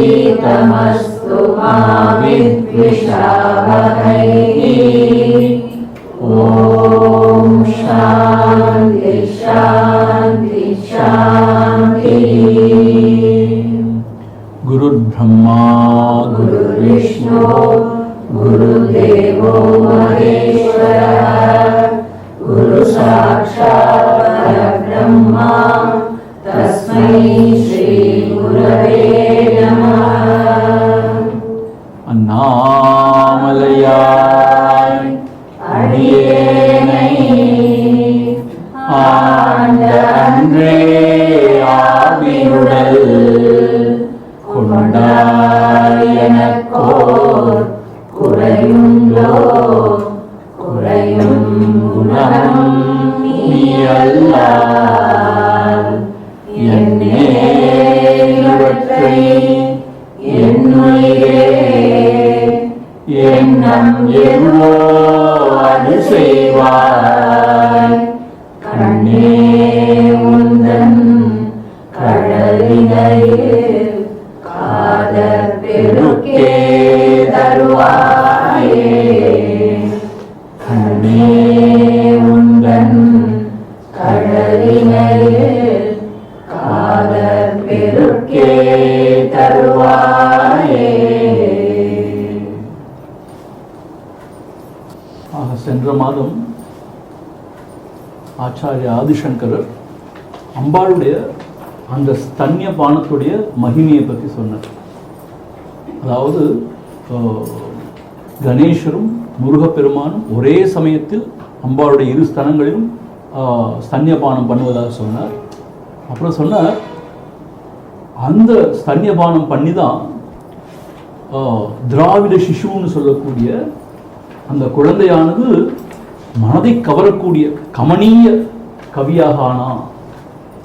तेजस्विनावधीतमस्तु मा विद्विषावहै। ॐ शान्ति शान्ति शान्ति। गुरुर्ब्रह्मा गुरुर्विष्णु गुरुदेवो महेश्वरः गुरुसाक्षात् परब्रह्मा तस्मै श्री गुरवे नमः। अन्नामलयाय अडियेनै ஆண்ட அன்றே ஆவியுடல் கொண்டாயனக்கோர் குறையுண்டோ குறையும் குணம் நீ அல்லால் என்னே இவற்றை என்னுயிரே எண்ணம் எதுவோ அது செய்வாய் கண்ணே உந்தன் கடலினையில் காதற் பெருக்கே தருவாயே கண்ணே உந்தன் கடலினையில் காதற் பெருக்கே தருவாயே. சென்ற மாதம் ஆச்சாரிய ஆதிசங்கரர் அம்பாளுடைய அந்த ஸ்தன்ய பானத்துடைய மகிமையை பற்றி சொன்னார். அதாவது கணேசரும் முருகப்பெருமானும் ஒரே சமயத்தில் அம்பாளுடைய இரு ஸ்தனங்களிலும் ஸ்தன்யபானம் பண்ணுவதாக சொன்னார். அப்புறம் சொன்னார், அந்த ஸ்தன்யபானம் பண்ணி தான் திராவிட சிசுன்னு சொல்லக்கூடிய அந்த குழந்தையானது மனதை கவரக்கூடிய கமனீய கவியாக ஆனா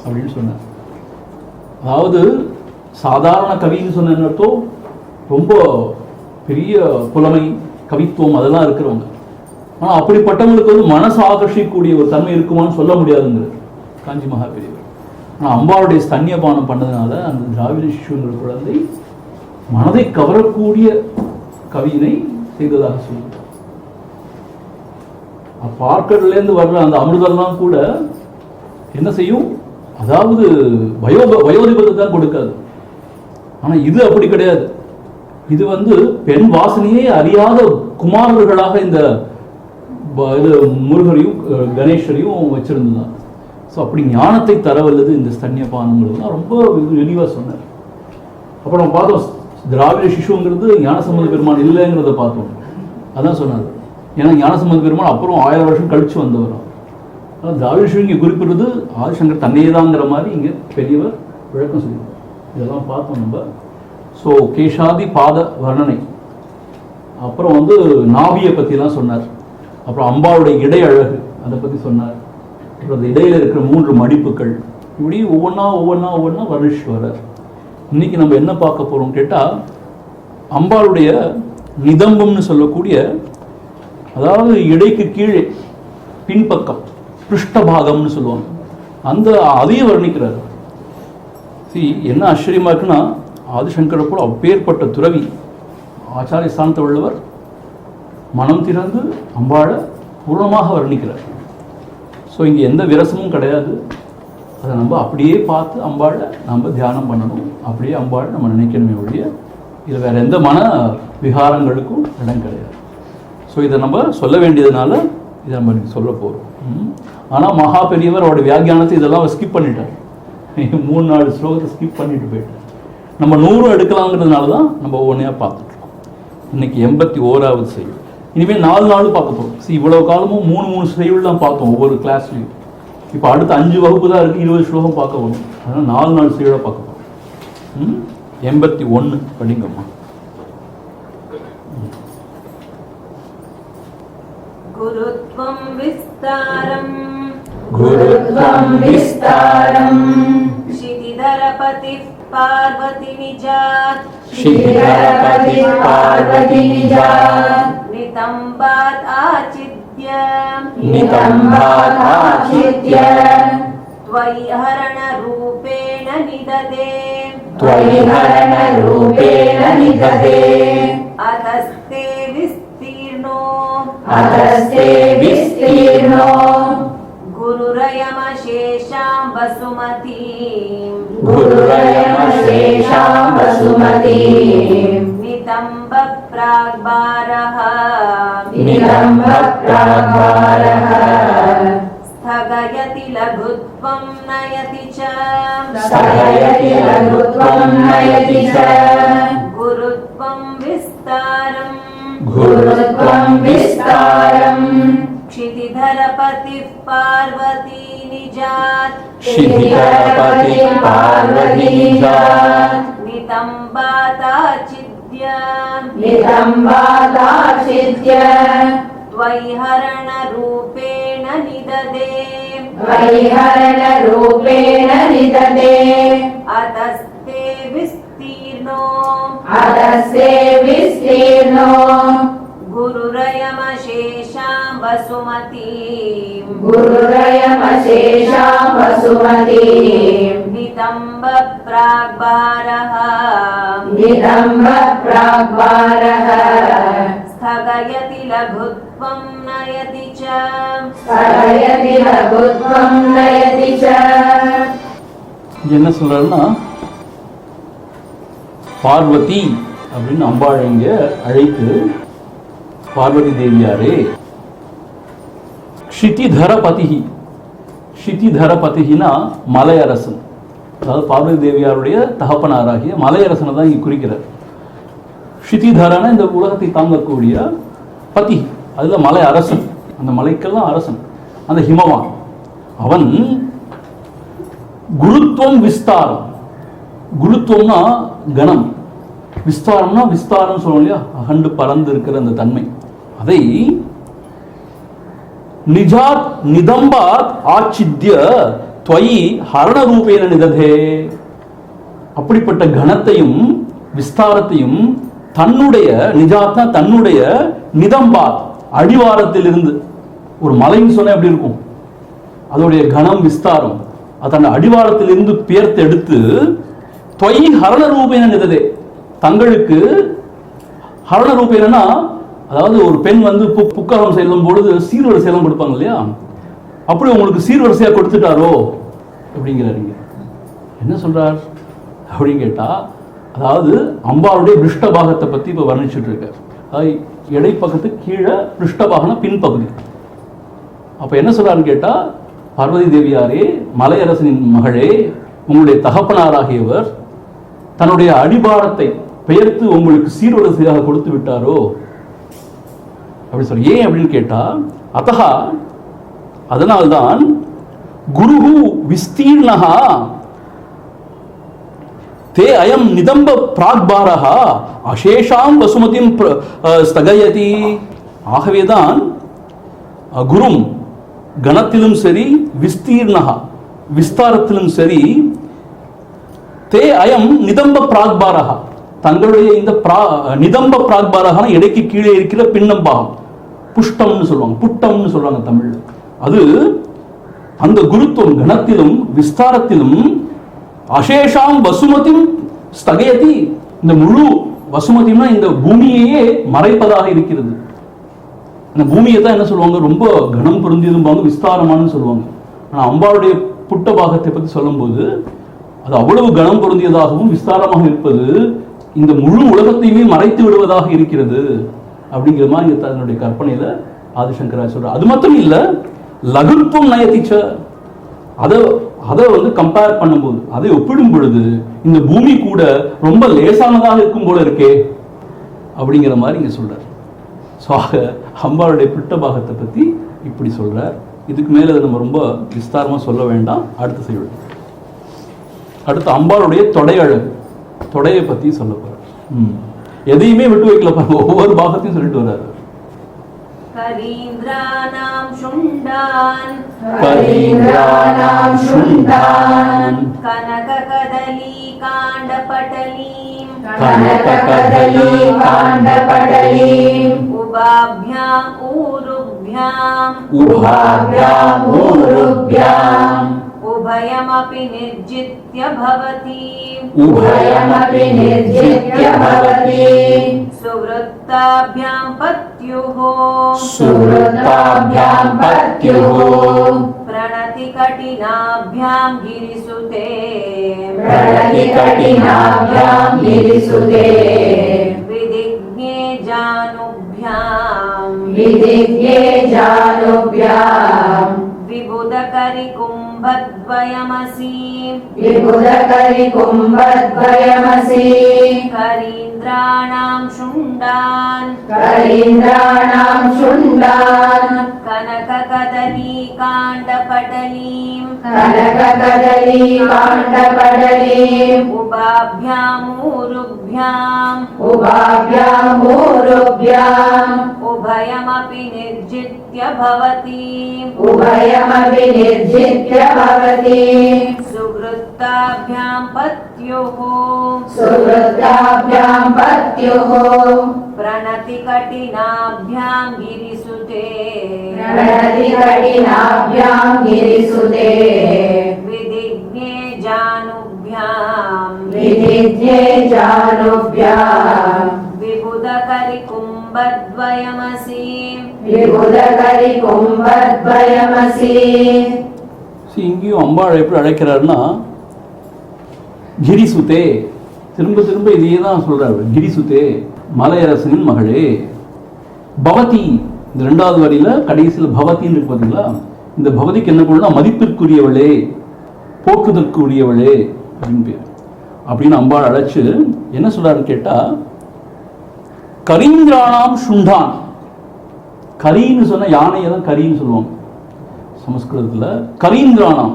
அப்படின்னு சொன்னார். அதாவது சாதாரண கவின்னு சொன்ன அர்த்தம் ரொம்ப பெரிய புலமை கவித்துவம் அதெல்லாம் இருக்கிறவங்க. ஆனால் அப்படிப்பட்டவங்களுக்கு வந்து மனசு ஆகர்ஷிக்கக்கூடிய ஒரு தன்மை இருக்குமான்னு சொல்ல முடியாதுங்கிறது காஞ்சி மகா பெரியவர். ஆனால் அம்பாளுடைய ஸ்தன்யபானம் பண்ணதுனால அந்த திராவிட சிசுங்கிற குழந்தை மனதை கவரக்கூடிய கவியினை செய்ததாக சொல்லுவார். பார்க்கடலேருந்து வர்ற அந்த அமிர்தெல்லாம் கூட என்ன செய்யும், அதாவது வயோதிபத்தை தான் கொடுக்காது. ஆனால் இது அப்படி கிடையாது. இது வந்து பெண் வாசனையே அறியாத குமாரர்களாக இந்த இது முருகரையும் கணேசரையும் வச்சிருந்துதான். ஸோ அப்படி ஞானத்தை தரவல்லது இந்த ஸ்தன்யபானங்கிறதுலாம் ரொம்ப விரிவாக சொன்னார். அப்புறம் நம்ம பார்த்தோம், திராவிட சிசுங்கிறது ஞானசம்பந்த பெருமான் இல்லைங்கிறத பார்த்தோம். அதான் சொன்னார். ஏன்னா ஞானசம்பந்த பெருமான் அப்புறம் 1000 வருஷம் கழிச்சு வந்தவர். ஆனால் திராவிட சிசு இங்கே குறிப்பிடுறது ஆதிசங்கர் தன்னையே தாங்கிற மாதிரி இங்கே பெரியவர் விளக்கம் சொல்லியிருக்கார். இதெல்லாம் பார்த்தோம் நம்ம. ஸோ கேஷாதி பாத வர்ணனை, அப்புறம் வந்து நாவியை பற்றிலாம் சொன்னார். அப்புறம் அம்பாவுடைய இடை அழகு அதை பற்றி சொன்னார். அப்புறம் அந்த இடையில் இருக்கிற 3 மடிப்புகள், இப்படி ஒவ்வொன்றா வர்ணிச்சுவரார். இன்னைக்கு நம்ம என்ன பார்க்க போகிறோம் கேட்டால், அம்பாளுடைய நிதம்பம்னு சொல்லக்கூடிய, அதாவது இடைக்கு கீழே பின்பக்கம் பிருஷ்டபாகம்னு சொல்லுவாங்க, அந்த அதையும் வர்ணிக்கிறார். என்ன ஆச்சரியமா இருக்குன்னா, ஆதிசங்கர போல அப்பேற்பட்ட துறவி ஆச்சாரிய ஸ்தானத்தை உள்ளவர் மனம் திறந்து அம்பாளை பூர்ணமாக வர்ணிக்கிறார். ஸோ இங்கே எந்த விரசமும் கிடையாது. அதை நம்ம அப்படியே பார்த்து அம்பாளை நம்ம தியானம் பண்ணணும். அப்படியே அம்பாளை நம்ம நினைக்கணுமே ஒழிய இதில் வேற எந்த மன விகாரங்களுக்கும் இடம் கிடையாது. ஸோ இதை நம்ம சொல்ல வேண்டியதுனால இதை நம்ம சொல்ல போகிறோம். ஆனால் மகா பெரியவர் அவருடைய வியாக்கியானத்தை இதெல்லாம் ஸ்கிப் பண்ணிட்டார். 3-4 ஸ்லோகத்தை ஸ்கிப் பண்ணிட்டு போயிட்டார். நம்ம 100 எடுக்கலாங்கிறதுனால தான் நம்ம ஒவ்வொன்றையாக பார்த்துட்டோம். இன்னைக்கு 81வது செய்யுள். இனிமேல் 4 நாள் பார்க்க போகிறோம். இவ்வளோ காலமும் 3 செய்யுள் தான் பார்த்தோம் ஒவ்வொரு கிளாஸ்லையும். இப்போ அடுத்த 5 வகுப்பு தான் இருக்குது, 20 ஸ்லோகம் பார்க்க வரும். அதனால் 4 நாள் செய்யுளாக பார்க்க போகிறோம். 81 படிங்கம்மா. गुरुत्वं विस्तारम् गुरुत्वं विस्तारम् क्षितिधरपतिः पार्वती निजात् श्रीधरपतिः पार्वती निजात् नितम्बात् आचिद्य नितम्बादाचित्य त्वयि हरणरूपेण निददे त्वयि हरणरूपेण निददे अतस्ते विस्तीर्णो अतस्ते विस्तीर्णो गुरुरयमशेषां वसुमतीं गुरुरयमशेषां वसुमतीं नितम्बप्राग्भारः नितम्बप्राग्भारः स्थगयति लघुत्वं नयति च स्थगयति लघुत्वं नयति च गुरुत्वं विस्तारम् गुरुत्वं विस्तारम् क्षितिधरपतिः पार्वती निजात् क्षितिधरपतिः पार्वती निजात् नितम्बादाचिद्य नितम्बादाचित्य त्वयि हरणरूपेण निददे वैहरणरूपेण निददे अतस्ते विस्तीर्णो अतस्ते विस्तीर्णो गुरुरयमशेषां वसुमतीं गुरुरयमशेषां वसुमतीं नितम्बप्राग्भारः नितम्बप्राग्भारः स्थगयति लघुत्वं नयति च स्थगयति लघुत्वं नयति च என்ன சொல்றாருன்னா, பார்வதி அப்படின்னு அம்பாள் இங்க அழைத்து, பார்வதி தேவியாரே, க்ஷிதிதரபதிஹி, க்ஷிதிதரபதிஹினா மலையரசன், அதாவது பார்வதி தேவியாருடைய தகப்பனாராகிய மலையரசனை தான் இங்க குறிக்கிறார். க்ஷிதிதரன இந்த உலகத்தை தாங்கக்கூடிய பதி, அதுல மலை அரசன், அந்த மலைக்கெல்லாம் அரசன், அந்த ஹிமவான். அவன் குருத்துவம் விஸ்தாரம், குருத்துவம்னா கணம், விஸ்தாரம்னா விஸ்தாரம் சொல்லுவோம் இல்லையா, அகண்டு பறந்து இருக்கிற அந்த தன்மை, அதை நிஜாத் நிதம்பாத் ஆச்சித்ய துவயி ஹரண ரூபேன நிததே, அப்படிப்பட்ட கணத்தையும் விஸ்தாரத்தையும் தன்னுடைய, நிஜாத்னா தன்னுடைய, நிதம்பாத் அடிவாரத்திலிருந்து, ஒரு மலைன்னு சொன்னா எப்படி இருக்கும், அதோடைய கணம் விஸ்தாரம், அதன் அடிவாரத்திலிருந்து பெயர்த்து எடுத்து துவயி ஹரண ரூபேன நிததே, தங்களுக்கு ஹரண ரூபேனா, அதாவது ஒரு பெண் வந்து புக்ககம் செல்லும் பொழுது சீர்வரிசை எல்லாம் கொடுப்பாங்க இல்லையா, அப்படி உங்களுக்கு சீர்வரிசையா கொடுத்துட்டாரோ அப்படிங்கிறாருங்க. என்ன சொல்றார் அப்படின்னு கேட்டா, அதாவது அம்பாளுடைய பிருஷ்டபாகத்தை பத்தி இப்ப வர்ணிச்சுட்டு இருக்கார். அதாவது இடைப்பக்கத்துக்கு கீழே பிருஷ்டபாகன பின்பகுதி. அப்ப என்ன சொல்றாருன்னு கேட்டா, பார்வதி தேவியாரே, மலையரசனின் மகளே, உங்களுடைய தகப்பனாராகியவர் தன்னுடைய அடிபாரத்தை பெயர்த்து உங்களுக்கு சீர்வரிசையாக கொடுத்து விட்டாரோ அப்படி சொல்லி. ஏன் அப்படின்னு கேட்டா, அத்தகா அதனால்தான் குருஹு விஸ்தீர்ணஹா தே அயம் நிதம்ப பிராக்பாரஹா அசேஷாம் வசுமதிம் ஸ்தகயதி. ஆகவேதான் குரும் கணத்திலும் சரி, விஸ்தீர்ணஹா விஸ்தாரத்திலும் சரி, தே அயம் நிதம்ப பிராக்பாரஹா தங்களுடைய இந்த நிதம்ப பிராக்பாரஹான இடைக்கு கீழே இருக்கிற பின்னம்பாகம், புஷ்டம்னு சொல்லுவாங்க, புட்டம்னு சொல்றாங்க தமிழ்ல. அது அந்த குருத்துவம் கணத்திலும் விஸ்தாரத்திலும் அசேஷாம் வசுமதிம் ஸ்தகயதி, இந்த முழு வசுமதினா இந்த பூமியையே மறைப்பதாக இருக்கிறது. அந்த பூமியை தான் என்ன சொல்லுவாங்க, ரொம்ப கனம் பொருந்தியதும்பாங்க, விஸ்தாரமானு சொல்லுவாங்க. ஆனால் அம்பாளுடைய புட்ட பாகத்தை பற்றி சொல்லும்போது அது அவ்வளவு கனம் பொருந்தியதாகவும் விஸ்தாரமாக இருப்பது, இந்த முழு உலகத்தையுமே மறைத்து விடுவதாக இருக்கிறது அப்படிங்கிற மாதிரி தன்னுடைய கற்பனையில ஆதிசங்கராச்சாரியர் சொல்றார். அது மட்டும் இல்ல, லகுத்துவம் நயதிச்ச, அதை வந்து கம்பேர் பண்ணும்போது, அதை ஒப்பிடும் பொழுது இந்த பூமி கூட ரொம்ப லேசானதாக இருக்கும் போல இருக்கே அப்படிங்கிற மாதிரி இங்க சொல்றார். ஸோ அம்பாளுடைய பிட்ட பாகத்தை பத்தி இப்படி சொல்றார். இதுக்கு மேல நம்ம ரொம்ப விஸ்தாரமா சொல்ல வேண்டாம். அடுத்த செய்யுள். அடுத்து அம்பாளுடைய தொடை அழகு, தொடையை பத்தி சொல்ல போறார். எதையுமே விட்டு வைக்கல பாருங்க, ஒவ்வொரு பாகத்தையும் சொல்லிட்டு வர்றாரு. கரீந்திராணாம் சுண்டான் கரீந்திராணாம் சுண்டான் கனககதலி காண்டபடலீம் கனககதலி காண்டபடலீம் உபாभ्याम् ஊருभ्याम् உபாभ्याम् ஊருभ्याम् उभयमपि निर्जित्य भवति उभयमपि निर्जित्य भवति सुवृत्ताभ्यां पत्युः सुवृत्ताभ्यां पत्युः प्रणतिकटिनाभ्यां गिरिसुते प्रणतिकटिनाभ्यां गिरिसुते विदिग्ने जानुभ्यां विदिग्ने जानुभ्यां विबुधकरिकुम्भद्वयमसि विबुधकरिकुम्भद्वयमसि करीन्द्राणां शुण्डान् करीन्द्राणां शुण्डान् कनककदलीकाण्डपटलीं कनककदलीकाण्डपटलीम् उभाभ्यामूरुभ्याम् उभाभ्यामूरुभ्याम् उभयमपि निर्जित्य भवति उभयमपि निर्जित्य भवति सुवृत्ताभ्यां पत्युः सुवृत्ताभ्यां पत्युः प्रणतिकटिनाभ्यां गिरिसुते प्रणतिकटिनाभ्यां गिरिसुते विदिग्ने जानुभ्यां विदिग्ने जानुभ्याम् विबुधकरिकुम्भद्वयमसि विबुधकरिकुम्भद्वयमसि. இங்கேயும் அம்பாள் எப்படி அழைக்கிறாருன்னா கிரிசுதே, திரும்ப திரும்ப இதையே தான் சொல்றாரு. கிரிசுதே, மலையரசனின் மகளே. பவதி, இந்த ரெண்டாவது வரியில கடைசியில் பவத்தின்னு இருக்கு பார்த்தீங்களா, இந்த பவதிக்கு என்ன பொருள்னா மதிப்பிற்குரியவளே, போக்குதற்குரியவளே அப்படின்னு பேர். அப்படின்னு அம்பாள் அழைச்சு என்ன சொல்றாருன்னு கேட்டா, கரீந்திராணாம் சுண்டான். கரின்னு சொன்ன யானையை தான் கரின்னு சொல்லுவாங்க சமஸ்கிருதத்தில். கரீந்திராணாம்,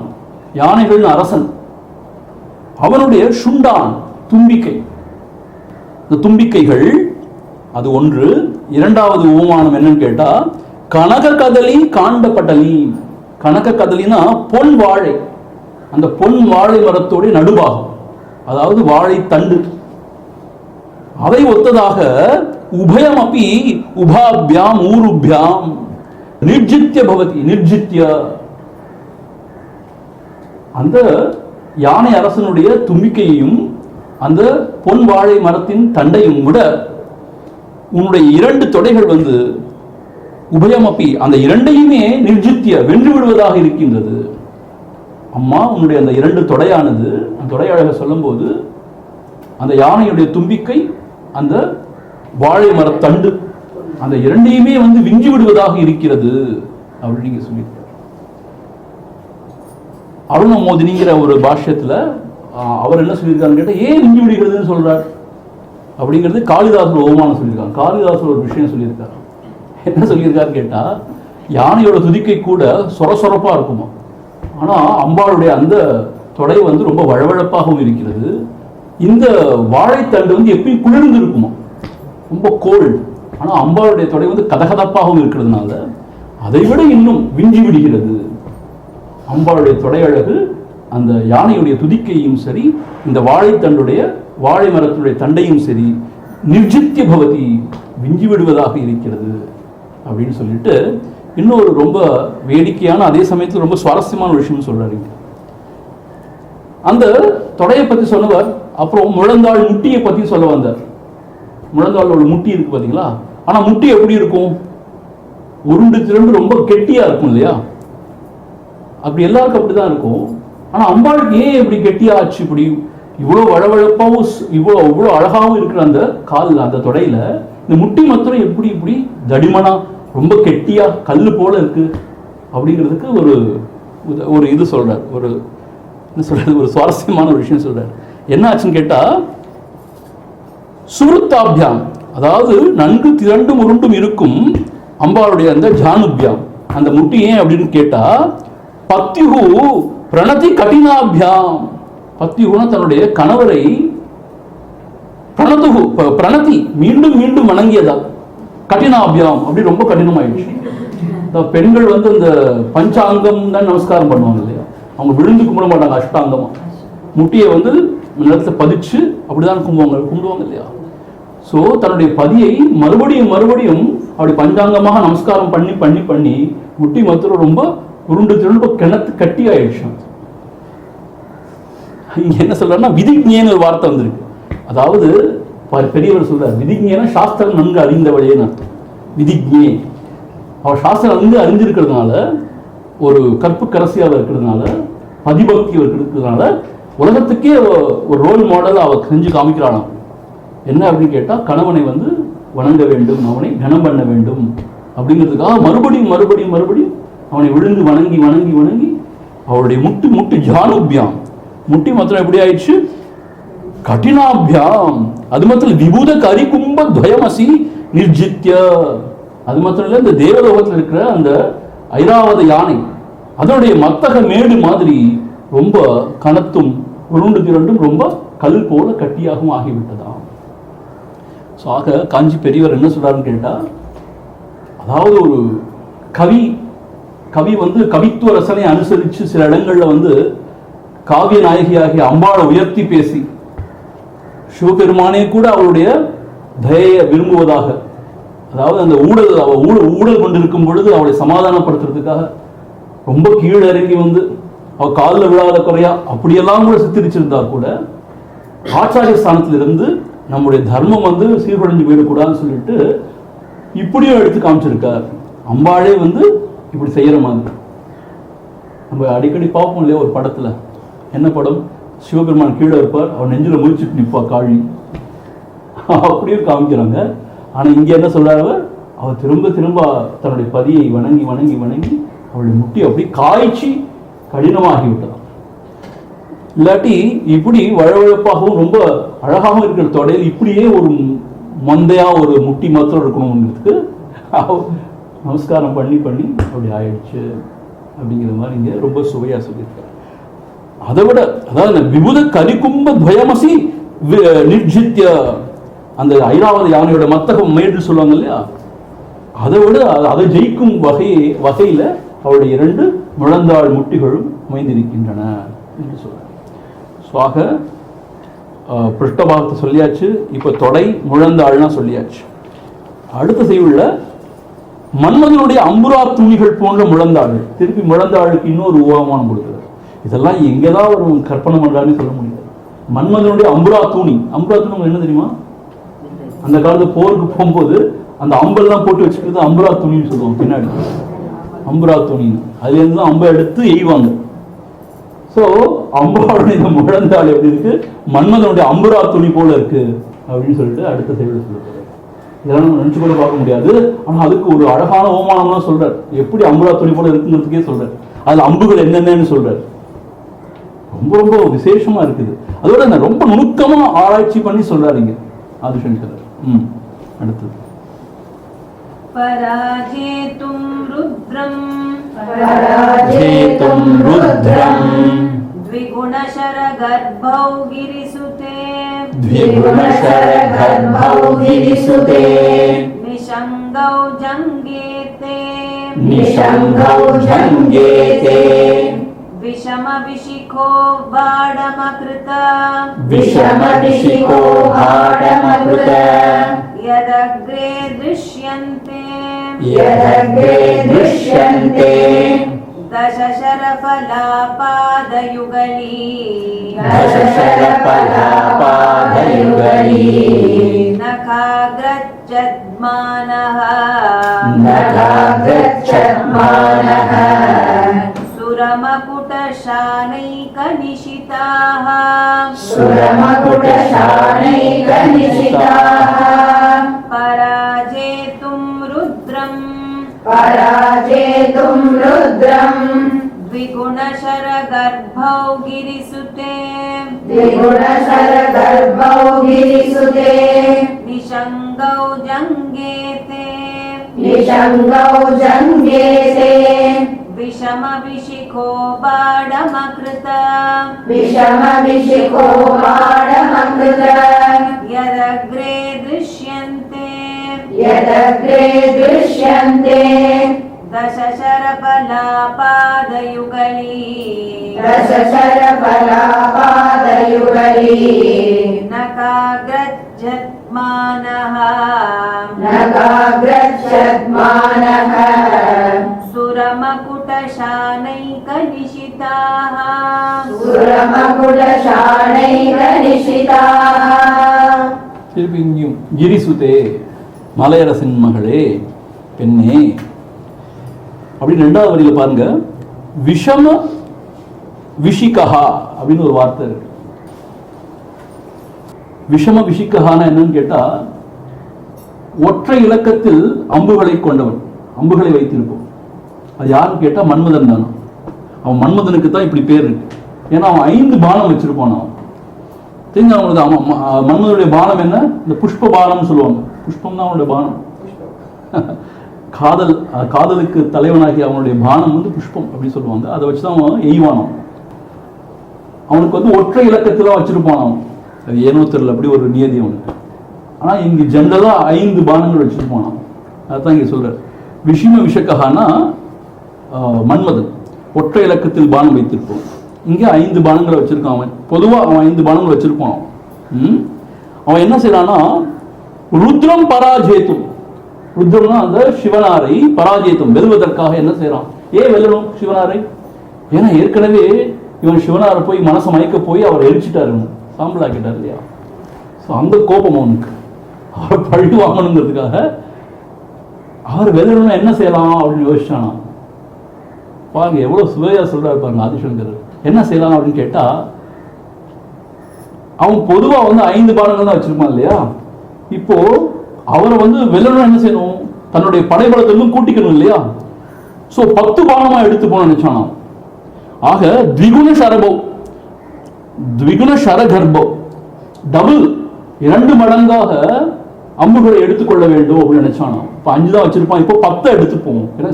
யானைகளின் அரசன், அவனுடைய சுண்டான் தும்பிக்கை. இந்த தும்பிக்கைகள் அது ஒன்று. இரண்டாவது உபமானம் என்னன்னு கேட்டா, கனக கதலி காண்டபடலி. கனக கதலினா பொன் வாழை, அந்த பொன் வாழை மரத்தோட நடுபாகம், அதாவது வாழை தண்டு, அதை ஒத்ததாக உபயம் அப்பி உபாபியாம் ஊருபியாம் நிர்ஜித்ய பவதி. நிர்ஜித்ய, அந்த யானை அரசனுடைய தும்பிக்கையையும் அந்த பொன் வாழை மரத்தின் தண்டையும் விட உன்னுடைய இரண்டு தொடைகள் வந்து உபயமப்பி, அந்த இரண்டையுமே நிர்ஜித்திய வென்று விடுவதாக இருக்கின்றது. அம்மா, உன்னுடைய அந்த இரண்டு தொடையானது, அந்த தொடை அழக சொல்லும் போது அந்த யானையுடைய தும்பிக்கை, அந்த வாழை மரத்தண்டு, அந்த இரண்டையுமே வந்து விஞ்சி விடுவதாக இருக்கிறது அப்படின்னு நீங்க சொல்லியிருக்காரு. அருணமோதினிங்கிற ஒரு பாஷ்யத்துல அவர் என்ன சொல்லியிருக்காருன்னு கேட்டால், ஏன் விஞ்சி விடுகிறதுன்னு சொல்றார் அப்படிங்கிறது காளிதாசர் ஓமானம் சொல்லியிருக்காங்க. காளிதாசர் ஒரு விஷயம் சொல்லியிருக்காரு. என்ன சொல்லியிருக்காருன்னு கேட்டா, யானையோட துதிக்கை கூட சொரசொரப்பா இருக்குமா, ஆனா அம்பாளுடைய அந்த தொடை வந்து ரொம்ப வழவழப்பாகவும் இருக்கிறது. இந்த வாழைத்தண்டு வந்து எப்பயும் குளிர்ந்து இருக்குமா, ரொம்ப கோல்டு. ஆனா அம்பாளுடைய தொடை வந்து கதகதப்பாகவும் இருக்கிறதுனால அதை விட இன்னும் விஞ்சி விடுகிறது. அம்பாளுடைய தொடை அழகு அந்த யானையுடைய துதிக்கையும் சரி, இந்த வாழைத்தண்டுடைய வாழை மரத்துடைய தண்டையும் சரி, நிர்ஜித்ய பவதி, விஞ்சி விடுவதாக இருக்கிறது அப்படின்னு சொல்லிட்டு இன்னொரு ரொம்ப வேடிக்கையான, அதே சமயத்தில் ரொம்ப சுவாரஸ்யமான ஒரு விஷயம் சொல்றாரு. அந்த தொடையை பத்தி சொன்னவர் அப்புறம் முழந்தாள் முட்டியை பத்தி சொல்ல வந்தார். முழந்தாள் ஒரு முட்டி இருக்கு பாத்தீங்களா, ஆனா முட்டி எப்படி இருக்கும், உருண்டு திரண்டு ரொம்ப கெட்டியா இருக்கும் இல்லையா, அப்படி எல்லாருக்கும் அப்படிதான் இருக்கும். ஆனா அம்பாளுக்கு ஏன் இப்படி கெட்டியா ஆச்சு, இப்படி இவ்வளவு வழவழப்பாவும் இவ்வளவு அழகாவும் இருக்கிற அந்த கால், அந்த தொடையில இந்த முட்டி மாத்திரம் எப்படி இப்படி தடிமனா ரொம்ப கெட்டியா கல்லு போல இருக்கு அப்படிங்கிறதுக்கு ஒரு இது சொல்றார். ஒரு என்ன சொல்றது, ஒரு சுவாரஸ்யமான ஒரு விஷயம் சொல்றார். என்ன ஆச்சுன்னு கேட்டா, சுருத்தாபியாம், அதாவது நன்கு திரண்டும் உருண்டும் இருக்கும் அம்பாளுடைய அந்த ஜானுபியாம், அந்த முட்டி ஏன் அப்படின்னு கேட்டா, பத்யுஹு பிரணதி கடினாபியாம், பத்யுஹுனா தன்னுடைய கணவரை பிரணதி மீண்டும் மீண்டும் வணங்கியதா, கடினாபியாம் அப்படி ரொம்ப கடினமாயிடுச்சு. பெண்கள் வந்து இந்த பஞ்சாங்கம் தான் நமஸ்காரம் பண்ணுவாங்க இல்லையா, அவங்க விழுந்து கும்பிட மாட்டாங்க அஷ்டாங்கமா, முட்டியை வந்து நிலத்தை பதிச்சு அப்படிதான் கும்பிடுவாங்க இல்லையா. ஸோ தன்னுடைய பதியை மறுபடியும் அப்படி பஞ்சாங்கமாக நமஸ்காரம் பண்ணி பண்ணி பண்ணி முட்டி மத்திரம் ரொம்ப உருண்டு திரும்ப கிணத்து கட்டி ஆயிடுச்சு. இங்க என்ன சொல்றாருன்னா, விதிஜ்ஞேன்னு ஒரு வார்த்தை வந்திருக்கு. அதாவது பெரியவர் சொல்றார், விதிஜ்ஞேனா சாஸ்திரம் நன்கு அறிந்தவளேன்னு அர்த்தம். விதிஜ்ஞே அவள் சாஸ்திரம் நன்கு அறிஞ்சிருக்கிறதுனால, ஒரு கற்பு கரசியாக இருக்கிறதுனால, பதிபக்தி இருக்கிறதுனால உலகத்துக்கே ஒரு ரோல் மாடல் அவ செஞ்சு காமிக்கிறானாம். என்ன அப்படின்னு கேட்டா, கணவனை வந்து வணங்க வேண்டும், அவனை கனம் பண்ண வேண்டும் அப்படிங்கிறதுக்காக மறுபடியும் அவனை விழுந்து வணங்கி அவருடைய முட்டு ஜானுபியாம், முட்டி மாத்திரம் எப்படி ஆயிடுச்சு, கடினாபியாம். அது மாத்திரம் விபூத கரிகும்ப துவயமசி நிர்ஜித்ய, அது மாத்திரம் இல்ல, இந்த தேவலோகத்தில் இருக்கிற அந்த ஐராவத யானை அதனுடைய மத்தக மேடு மாதிரி ரொம்ப கனத்தும் உருண்டு திரண்டும் ரொம்ப கல் போல கட்டியாகவும் ஆகிவிட்டதாம். ஆக காஞ்சி பெரியவர் என்ன சொல்றாருன்னு கேட்டா, அதாவது ஒரு கவி வந்து கவித்துவ ரசனை அனுசரிச்சு சில இடங்கள்ல வந்து காவிய நாயகியாகிய அம்பாளை உயர்த்தி பேசி சிவபெருமானே கூட அவளுடைய தயையை விரும்புவதாக, அதாவது அந்த ஊழல் கொண்டிருக்கும் பொழுது அவளை சமாதானப்படுத்துறதுக்காக ரொம்ப கீழிறங்கி வந்து அவ காலில் விழாத குறையா அப்படியெல்லாம் கூட சித்தரிச்சிருந்தா கூட, ஆச்சாரிய ஸ்தானத்திலிருந்து நம்முடைய தர்மம் வந்து சீர்குலைஞ்சு போயிடக்கூடாதுன்னு சொல்லிட்டு இப்படியும் எடுத்து காமிச்சிருக்கார். அம்பாளே வந்து இப்படி செய்யற மாதிரி நம்ம அடிக்கடி பார்ப்போம் இல்லையா, ஒரு படத்துல, என்ன படம், சிவபெருமான் கீழே இருப்பார், அவர் நெஞ்சில முழிச்சுட்டு நிற்பா காழி, அப்படியும் காமிக்கிறாங்க. ஆனா இங்க என்ன சொல்றாரு, அவர் திரும்ப தன்னுடைய பதியை வணங்கி அவருடைய முட்டி அப்படி காய்ச்சி கடினமாகி விட்டதாம். இல்லாட்டி இப்படி வழவழப்பாகவும் ரொம்ப அழகாகவும் இருக்கிற தொடையில் இப்படியே ஒரு மந்தையா ஒரு முட்டி மாத்திரம் இருக்கணும்ங்கிறதுக்கு நமஸ்காரம் பண்ணி அப்படி ஆயிடுச்சு அப்படிங்கிற மாதிரி இங்க ரொம்ப சுவையா சொல்லியிருக்காரு. அதை விட, அதாவது விபுத கரிகும்ப துவயமசி நிர்ஜித்ய, அந்த ஐராவத யானையோட மத்தகம் மேடு சொல்லுவாங்க இல்லையா, அதை விட அதை ஜெயிக்கும் வகையில அவருடைய 2 முழந்தாள் முட்டிகளும் அமைந்திருக்கின்றன என்று சொல்றார். சுவாக பிருஷ்டபாகத்தை சொல்லியாச்சு, இப்ப தொடை முழந்தாள்னா சொல்லியாச்சு. அடுத்த செய்யுள்ள மன்மதனுடைய அம்புரா துணிகள் போன்ற முழந்தாள்கள், திருப்பி முழந்தாளுக்கு இன்னொரு உபமானம் கொடுக்கிறார். இதெல்லாம் எங்கதான் ஒரு கற்பனை பண்றாருன்னு சொல்ல முடியாது. மன்மதனுடைய அம்புரா தூணி என்ன தெரியுமா, அந்த காலத்து போருக்கு போகும்போது அந்த அம்பெல்லாம் போட்டு வச்சுக்கிறது அம்புரா துணின்னு சொல்லுவாங்க. பின்னாடி அம்புரா துணின்னு, அதுல இருந்து தான் அம்பை எடுத்து எய்வாங்க. சோ அம்பாளுடைய இந்த முழந்தாள் எப்படி இருக்கு, மன்மதனுடைய அம்புரா துணி போல இருக்கு அப்படின்னு சொல்லிட்டு அடுத்த செய்தி சொல்லுறாரு. இதெல்லாம் நம்ம நினைச்சு கூட பார்க்க முடியாது. ஆனா அதுக்கு ஒரு அழகான ஓமானம்லாம் சொல்றாரு, எப்படி அம்புரா துணி போல இருக்குங்கிறதுக்கே சொல்றாரு. அதுல அம்புகள் என்னென்னு சொல்றாரு, ரொம்ப விசேஷமா இருக்குது. அதோட ரொம்ப நுணுக்கமா ஆராய்ச்சி பண்ணி சொல்றாருங்க ஆதிசங்கரர். அடுத்தது பராஜேதும் ருத்ரம் द्विगुणशर गर्भौ गिरिसुते निषङ्गौ जङ्गेते विषम विशिखो बाणमकृत यदग्रे दृश्यन्ते दशशरफलापादयुगली नखाग्रच्छद्मानः सुरमकुटशानैकनिशित निशिताः सुरमकुटशानैकनिशिताः पराजेतुं रुद्रम् पराजेतुं रुद्रम् द्विगुणशरगर्भौ गिरिसुते द्विगुणशरगर्भौ गिरिसुते निषङ्गौ जङ्गेते निषङ्गौ जङ्गेते विषमविशिखो बाणमकृत विषमविशिखो बाणमकृत यदग्रे दृश्यन्ते यदग्रे दृश्यन्ते दशशरफलापादयुगली दशशरफलापादयुगली नकाग्रज्जत्मानः नकाग्रच्छद्मानः सुरमकुटशानैकनिशिताः सुरमकुटशानैकनिशिताः திருப்பி இங்கேயும் கிரிசுதே மலையரசின் மகளே பெண்ணே அப்படின்னு ரெண்டாவது வரியில பாருங்க. விஷம விஷிகஹா அப்படின்னு ஒரு வார்த்தை இருக்கு. விஷம விஷிகஹானா என்னன்னு கேட்டா ஒற்றை இலக்கத்தில் அம்புகளை கொண்டவன், அம்புகளை வைத்திருப்போம். அது யாருன்னு கேட்டா மன்மதன் தானே. அவன் மன்மதனுக்கு தான் இப்படி பேர் இருக்கு. ஏன்னா அவன் 5 பானம் வச்சிருப்பான். அவன் தெரிஞ்ச அவங்களுக்கு மன்மதனுடைய பானம் என்ன? இந்த புஷ்ப பானம் சொல்லுவாங்க. புஷ்பம் தான் அவனுடைய பானம். காதலுக்கு தலைவனாகி அவனுடைய பானம் வந்து புஷ்பம் அப்படின்னு சொல்லுவாங்க. அதை வச்சுதான் அவன் எய்வானம். அவனுக்கு வந்து ஒற்றை இலக்கத்தில் வச்சிருப்பான். அவன் அது ஏனோ தெரியல, அப்படி ஒரு நியதி அவனுக்கு. ஆனா இங்க ஜென்ரலா 5 பானங்கள் வச்சிருப்பான். அதுதான் இங்க சொல்ற. விஷம விஷகஹானா மன்மதன் ஒற்றை இலக்கத்தில் பானம் வைத்திருப்போம். இங்க 5 பானங்களை வச்சிருக்கான். அவன் பொதுவா அவன் 5 பானங்கள் வச்சிருப்பான். அவன் என்ன செய்யறான்னா ருத்ரம் பராஜேத்தும், ருத்ரம்னா அந்த சிவனாரை பராஜேத்தும் வெல்வதற்காக என்ன செய்யறான்? ஏன் வெல்லணும் சிவனாரை? ஏன்னா ஏற்கனவே இவன் சிவனாரை போய் மனசை மயக்க போய் அவர் எரிச்சிட்டாரு, சாம்பல் ஆக்கிட்டார் இல்லையா? அந்த கோபம் அவனுக்கு, அவர் பழி வாங்கணுங்கிறதுக்காக அவர் வெல்லணும்னா என்ன செய்யலாம் அப்படின்னு யோசிச்சானா. பாருங்க எவ்வளவு சுவையா சொல்றாரு பாருங்க ஆதிசங்கர். என்ன செய்யலாம் அப்படின்னு கேட்டா, அவன் பொதுவா வந்து 5 பானங்கள் தான் வச்சிருப்பான் இல்லையா? இப்போ அவரை வந்து வெல்லணும் என்ன செய்யணும்? தன்னுடைய படைபலத்திலும் கூட்டிக்கணும் இல்லையா? சோ 10 பானமா எடுத்து போன நினைச்சானா. ஆக த்விகுண சரபோ, த்விகுண சரகர்போ, டபுள் 2 மடங்காக அம்புகளை எடுத்துக்கொள்ள வேண்டும் அப்படின்னு நினைச்சானா. இப்போ 5 தான் வச்சிருப்பான், இப்போ 10 எடுத்துப்போம். ஏன்னா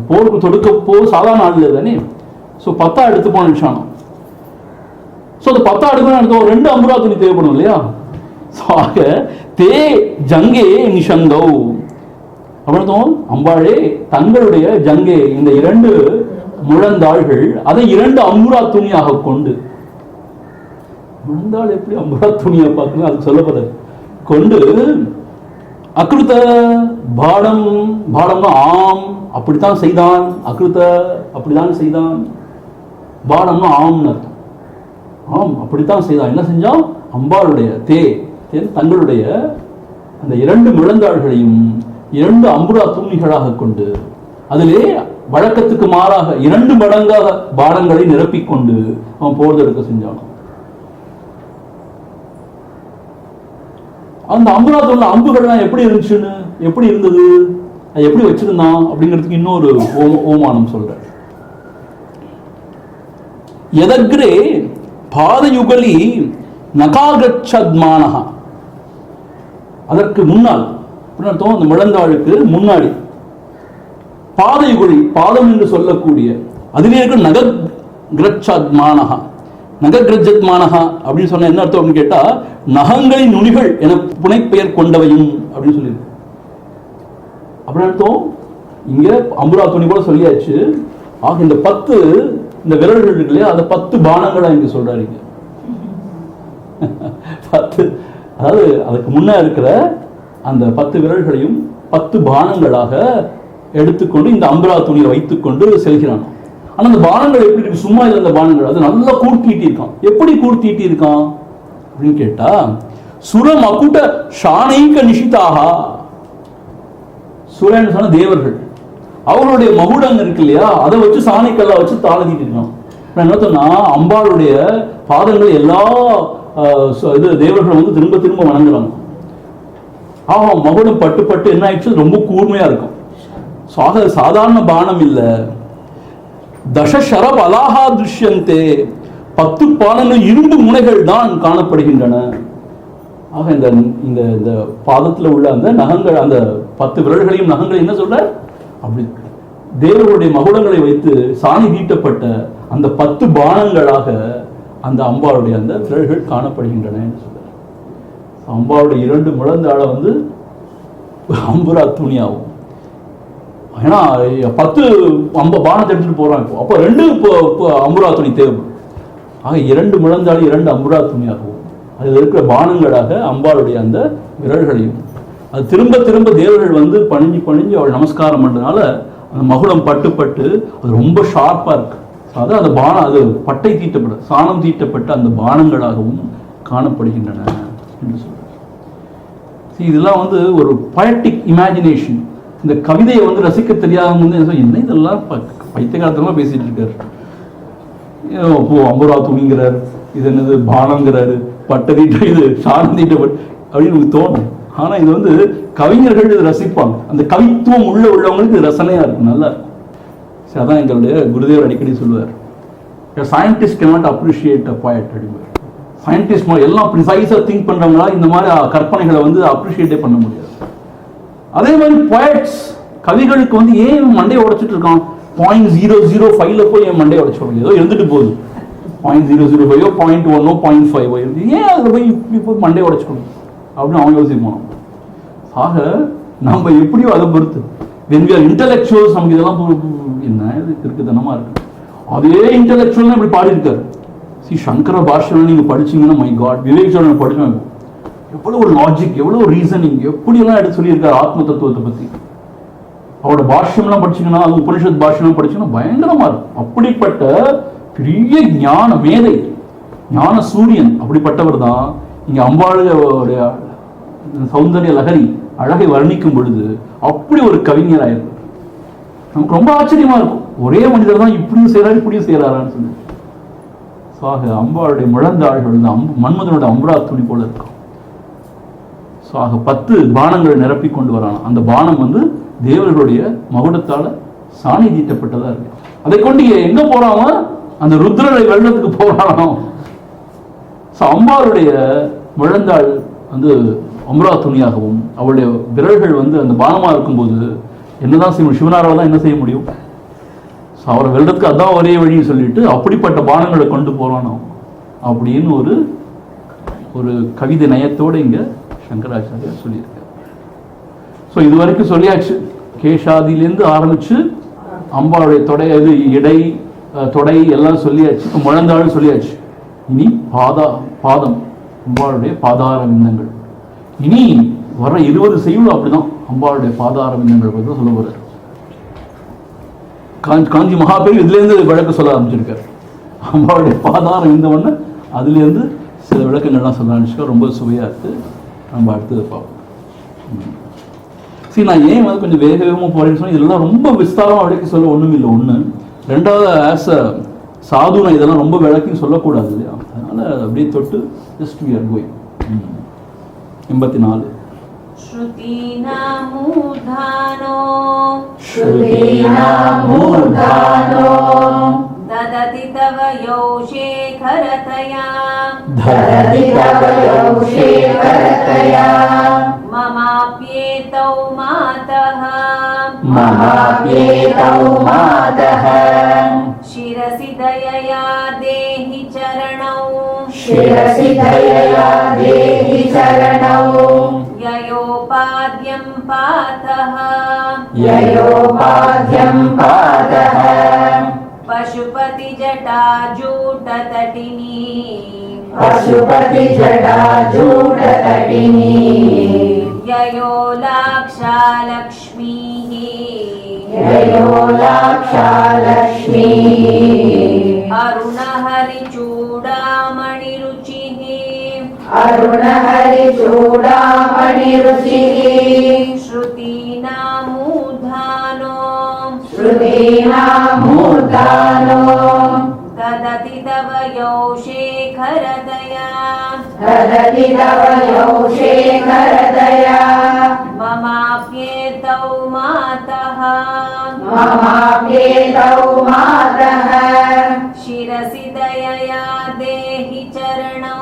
போருக்கு தொடுக்க சாதாரண ஆள் இல்லை தானே. ஸோ 10 எடுத்துப்போம் நினைச்சானா. ஸோ அந்த 10 எடுக்கணும், 2 அம்புரா துணி தேவைப்படும் இல்லையா? ஆக தே ஜங்கே நிஷங்கௌ அப்படின்னு அம்பாளே தங்களுடைய ஜங்கே இந்த 2 முழந்தாள்கள் அதை 2 அம்புரா துணியாக கொண்டு, முழந்தாள் எப்படி அம்புரா துணியை பார்க்கணும் அதுக்கு சொல்லப்படுறது கொண்டு அக்ருத பாடம், பாடம்னா ஆம் அப்படித்தான் செய்தான், அக்ருத அப்படித்தான் செய்தான், பாடம்னா ஆம்னு அர்த்தம். ஆம் அப்படித்தான் செய்தான். என்ன செஞ்சான்? அம்பாளுடைய தங்களுடைய அந்த 2 முழந்தாள்களையும் 2 அம்புரா துணிகளாக கொண்டு அதிலே வழக்கத்துக்கு மாறாக 2 மடங்காக பாடங்களை நிரப்பிக்கொண்டு அவன் போர்தெடுக்க செஞ்சான். அந்த அம்புரா தூண்ல அம்புகள்லாம் எப்படி இருந்துச்சுன்னு, எப்படி இருந்தது, அது எப்படி வச்சிருந்தான் அப்படிங்கிறதுக்கு இன்னொரு ஓமானம் சொல்ற. எதக்ரே பாதயுகலி நகாகச்சத்மானஹா, அதற்கு முன்னால் அந்த முழந்தாளுக்கு முன்னாடி பாதயுகலி, பாதம் என்று சொல்லக்கூடிய அதிலே இருக்க நகக்ரச்சத்மானஹா, நகக்ரஜத்மானஹா அப்படின்னு சொன்ன என்ன அர்த்தம் அப்படின்னு கேட்டா நகங்களின் நுனிகள் என புனைப்பெயர் கொண்டவையும் அப்படின்னு சொல்லியிருக்கு. அப்படின்னு அர்த்தம் இங்க அம்புரா துணி கூட சொல்லியாச்சு. ஆக இந்த 10 இந்த விரல்கள் இருக்கு இல்லையா, அந்த 10 பானங்களா இங்க சொல்றாரு. 10 அதாவது அதுக்கு முன்ன இருக்கிற அந்த 10 விரல்களையும் 10 பானங்களாக எடுத்துக்கொண்டு இந்த அம்புரா துணியை வைத்துக்கொண்டு செல்கிறான். ஆனா அந்த பானங்கள் எப்படி இருக்கு? சும்மா இல்லை அந்த பானங்கள், அது நல்லா கூர்த்தீட்டி இருக்கான். எப்படி கூர்த்தீட்டி இருக்கான் அப்படின்னு கேட்டா சுரம் அகுட்ட ஷானைக நிஷிதாக, சுரன்னு சொன்ன தேவர்கள் அவர்களுடைய மகுடங்க இருக்கு இல்லையா, அதை வச்சு சாணைக்கல்ல வச்சு தாளத்திட்டு இருக்கான். என்ன சொன்னா அம்பாளுடைய பாதங்களை எல்லா இது தேவர்கள் வந்து திரும்ப திரும்ப வணங்குறாங்க. மகுடம் பட்டு பட்டு என்ன ஆயிடுச்சு, ரொம்ப கூர்மையா இருக்கும். சாதாரண பானம் இல்ல. தசரப் அலாஹா துஷ்யந்தே, 10 பானங்கள் இரும்பு முனைகள் தான் காணப்படுகின்றன. ஆக இந்த இந்த பாதத்தில் உள்ள அந்த நகங்கள், அந்த 10 விரல்களையும் நகங்களை என்ன சொல்ற, அப்படி தேவர்களுடைய மகுடங்களை வைத்து சாணி தீட்டப்பட்ட அந்த 10 பானங்களாக அந்த அம்பாளுடைய அந்த விரல்கள் காணப்படுகின்றன என்று சொல்ற. அம்பாளுடைய 2 முழந்தாள வந்து அம்புரா துணியாகும். ஏன்னா 10 பானத்தை எடுத்துட்டு போறான். இப்போ அப்போ 2 அம்புரா துணி தேவைப்படும். ஆக 2 முழந்தாள் 2 அம்புரா துணியாகவும் அதில் இருக்கிற பானங்களாக அம்பாளுடைய அந்த விரல்களையும் அது திரும்ப திரும்ப தேவர்கள் வந்து பணிஞ்சு பணிஞ்சு அவள் நமஸ்காரம் பண்ணுறதுனால அந்த மகுடம் பட்டு பட்டு அது ரொம்ப ஷார்ப்பாக இருக்கு. அதான் அந்த பானம், அது பட்டை தீட்டப்பட்ட சாணம் தீட்டப்பட்ட அந்த பானங்களாகவும் காணப்படுகின்றன என்று சொல்றார். இதெல்லாம் வந்து ஒரு பொயட்டிக் இமேஜினேஷன். இந்த கவிதையை வந்து ரசிக்க தெரியாதவங்க வந்து என்ன இதெல்லாம் பைத்தியகாலத்தெல்லாம் பேசிட்டு இருக்காரு. அம்புரா துணிங்கிறார், இது என்னது பானங்கிறாரு, பட்டை தீட்ட, இது சாணம் தீட்டப்பட்டு அப்படின்னு தோணும். ஆனா இது வந்து கவிஞர்கள் இது ரசிப்பாங்க. அந்த கவித்துவம் உள்ளவங்களுக்கு இது ரசனையா இருக்கும், நல்லா இருக்கும். அதான் எங்களுடைய குருதேவர் அடிக்கடி சொல்லுவார், scientist cannot appreciate a poet அப்படிங்கிறார். சயின்டிஸ்ட் எல்லாம் ப்ரிசைஸா திங்க் பண்றவங்களா இந்த மாதிரி கற்பனைகளை வந்து அப்ரிஷியேட்டே பண்ண முடியாது. அதே மாதிரி poets, கவிகளுக்கு வந்து ஏன் மண்டையை உடைச்சிட்டு இருக்கான், 0.005 போய் என் மண்டையை உடைச்சு ஏதோ இருந்துட்டு போகுது, 0.005 0.1 0.5 ஏன் அதில் போய் இப்படி போய் மண்டையை உடைச்சுக்கணும் அப்படின்னு அவன் யோசிப்பான். ஆக நம்ம எப்படியோ அதை பொறுத்து when we are intellectuals நமக்கு இதெல்லாம் என்ன இது இருக்குதனமா இருக்கு. அதே இன்டெலெக்சுவல் இப்படி பாடி இருக்காரு. சங்கர பாஷ்யம் நீங்க படிச்சீங்கன்னா மை காட், விவேக் சோழன் படிச்சோம், எவ்வளவு ஒரு லாஜிக், எவ்வளவு ரீசனிங், எப்படியெல்லாம் எடுத்து சொல்லியிருக்காரு ஆத்ம தத்துவத்தை பத்தி. அவரோட பாஷ்யம்லாம் படிச்சீங்கன்னா, அது உபனிஷத் பாஷ்யம் படிச்சீங்கன்னா பயங்கரமா இருக்கும். அப்படிப்பட்ட பெரிய ஞான மேதை, ஞான சூரியன், அப்படிப்பட்டவர் தான் இங்க அம்பாளுடைய சௌந்தரிய லகரி அழகை வர்ணிக்கும் பொழுது அப்படி ஒரு கவிஞர் ஆயிருக்கும். நமக்கு ரொம்ப ஆச்சரியமா இருக்கும், ஒரே மனிதர் தான் இப்படியும் செய்யறாரு இப்படியும் செய்யறாரான்னு சொல்லி. அம்பாளுடைய முழந்தாள்கள் மன்மதனோட அம்புரா துணி போல இருக்கும். 10 பானங்களை நிரப்பி கொண்டு வரான அந்த பானம் வந்து தேவர்களுடைய மகுடத்தால சாணி தீட்டப்பட்டதா இருக்கு. அதை கொண்டு எங்க போறாங்க, அந்த ருத்ரரை வெள்ளத்துக்கு போறானோ. அம்பாளுடைய முழந்தாள் வந்து அம்புரா துணியாகவும் அவளுடைய விரல்கள் வந்து அந்த பானமா இருக்கும்போது என்னதான் செய்ய முடியும், சிவனாரால் தான் என்ன செய்ய முடியும். அவரை வெள்ளத்துக்கு அதான் ஒரே வழின்னு சொல்லிட்டு அப்படிப்பட்ட பானங்களை கொண்டு போறானோ அப்படின்னு ஒரு கவிதை நயத்தோடு இங்க சங்கராச்சாரியார் சொல்லியிருக்கார். இது வரைக்கும் சொல்லியாச்சு. கேஷாதியிலேருந்து ஆரம்பிச்சு அம்பாளுடைய இடை தொடை எல்லாம் சொல்லியாச்சு. முழந்தாள் சொல்லியாச்சு. இனி பாதம், அம்பாளுடைய பாதார விந்தங்கள். இனி வர 20 செய்யுள் அப்படிதான் அம்பாளுடைய பாதார விந்தங்கள் பற்றி சொல்ல போறாரு. காஞ்சி மகாபெரிவர் இதுலேருந்து விளக்க சொல்ல ஆரம்பிச்சிருக்காரு. அம்பாளுடைய பாதார விந்தம்னு அதுலேருந்து சில விளக்கங்கள்லாம் சொல்ல ஆரம்பிச்சிருக்காரு. ரொம்ப சுவையா இருக்கு. நம்ம அடுத்தது பார்ப்போம். நான் ஏன் வந்து கொஞ்சம் வேகமாக போறேன்னு சொன்னா, இதெல்லாம் ரொம்ப விஸ்தாரமாக விளக்கி சொல்ல ஒன்றும் இல்லை. ஒன்று, ரெண்டாவது ஆஸ் அ சாது நான் இதெல்லாம் ரொம்ப விளக்கி சொல்லக்கூடாது இல்லையா, அதனால அப்படியே தொட்டு ஜஸ்ட் வி ஆர் கோயிங். 84 ददति तव यौशेखरतया ममाप्येतौ मातः शिरसि दयया देहि चरणौ ययोपाद्यं पातः पशुपति जटाजूटतटिनी ययो लाक्षालक्ष्मीः अरुणहरिचूडामणिरुचिः श्रुतीनामूर्धानो ददति दधति तव यौ शेखरदया ददति तव यौ शेखरदया ममाप्येतौ मातः ममाप्येतौ मातः शिरसि दयया देहि चरणौ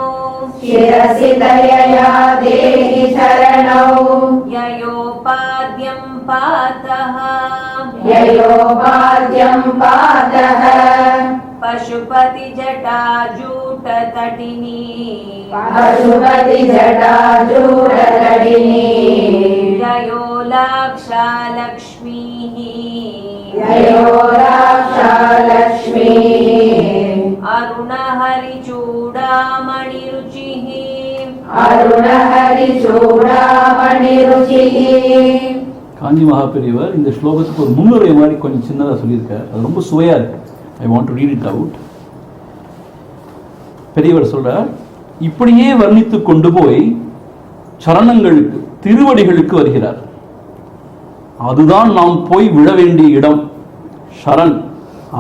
शिरसि दयया देहि चरणौ ययोपाद्यं पातः ययोपाद्यं पातः पशुपति जटाजूटतटिनी पशुपति जटाजूटतटिनी ययो लाक्षालक्ष्मीः ययो लाक्षालक्ष्मीः अरुणहरिचूडामणिरुचिः अरुणहरिचूडामणिरुचिः. காஞ்சி மகாபெரியவர் இந்த ஸ்லோகத்துக்கு ஒரு முன்னுரை மாதிரி கொஞ்சம் சின்னதாக சொல்லியிருக்கார். அது ரொம்ப சுவையாக இருக்கு. I want to read it out. பெரியவர் சொல்றார், இப்படியே வர்ணித்து கொண்டு போய் சரணங்களுக்கு திருவடிகளுக்கு வருகிறார். அதுதான் நாம் போய் விழ வேண்டிய இடம். சரண்,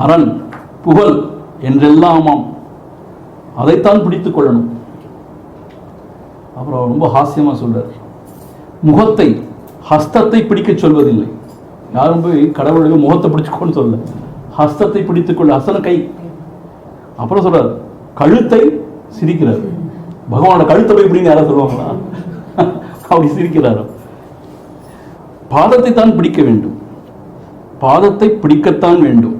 அரண், புகழ் என்றெல்லாமாம். அதைத்தான் பிடித்துக் கொள்ளணும். அப்புறம் ரொம்ப ஹாஸ்யமா சொல்றார், முகத்தை ஹஸ்தத்தை பிடிக்க சொல்வதில்லை. யாரும் போய் கடவுளுக்கு முகத்தை பிடிச்சுக்கோன்னு சொல்ல, ஹஸ்தத்தை பிடித்துக்கொள்ள. ஹஸ்தன கை. அப்புறம் சொல்றார், கழுத்தை சிரிக்கிறார். பகவானோட கழுத்தை போய் இப்படின்னு யாராவது சொல்லுவாங்களா? அப்படி சிரிக்கிறார். பாதத்தை தான் பிடிக்க வேண்டும். பாதத்தை பிடிக்கத்தான் வேண்டும்.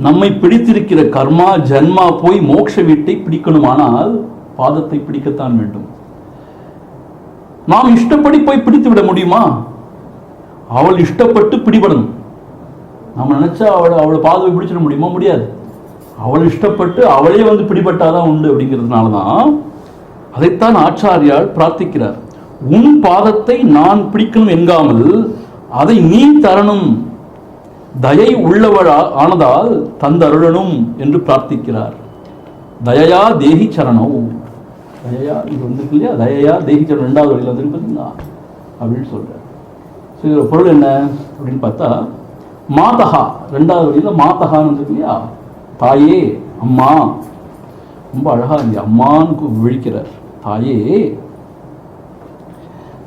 நம்மை பிடித்திருக்கிற கர்மா ஜன்மா போய் மோட்ச வீட்டை பிடிக்கணுமானால் பாதத்தை பிடிக்கத்தான் வேண்டும். நாம் இஷ்டப்படி போய் பிடித்து விட முடியுமா? அவள் இஷ்டப்பட்டு பிடிபடணும். நம்ம நினைச்சா அவளை பாதவை பிடிச்சிட முடியுமா? முடியாது. அவள் இஷ்டப்பட்டு அவளே வந்து பிடிபட்டாதான் உண்டு. அப்படிங்கிறதுனாலதான் அதைத்தான் ஆச்சாரியால் பிரார்த்திக்கிறார். உன் பாதத்தை நான் பிடிக்கணும் என்காமல் அதை நீ தரணும், தயை உள்ளவள் ஆனதால் தந்தருளனும் என்று பிரார்த்திக்கிறார். தயையா தேகி சரணம். தயையா இது வந்துருக்கு இல்லையா? தயையா தேகி சரணம் ரெண்டாவது வழியில் வந்துருக்கு பார்த்தீங்களா அப்படின்னு சொல்றார். ஸோ இதோட பொருள் என்ன அப்படின்னு பார்த்தா, மாதகா ரெண்டாவது வழியில் மாதகான்னு வந்துருக்கு இல்லையா? தாயே, அம்மா. ரொம்ப அழகா இருக்கு. அம்மான்னு விழிக்கிறார். தாயே,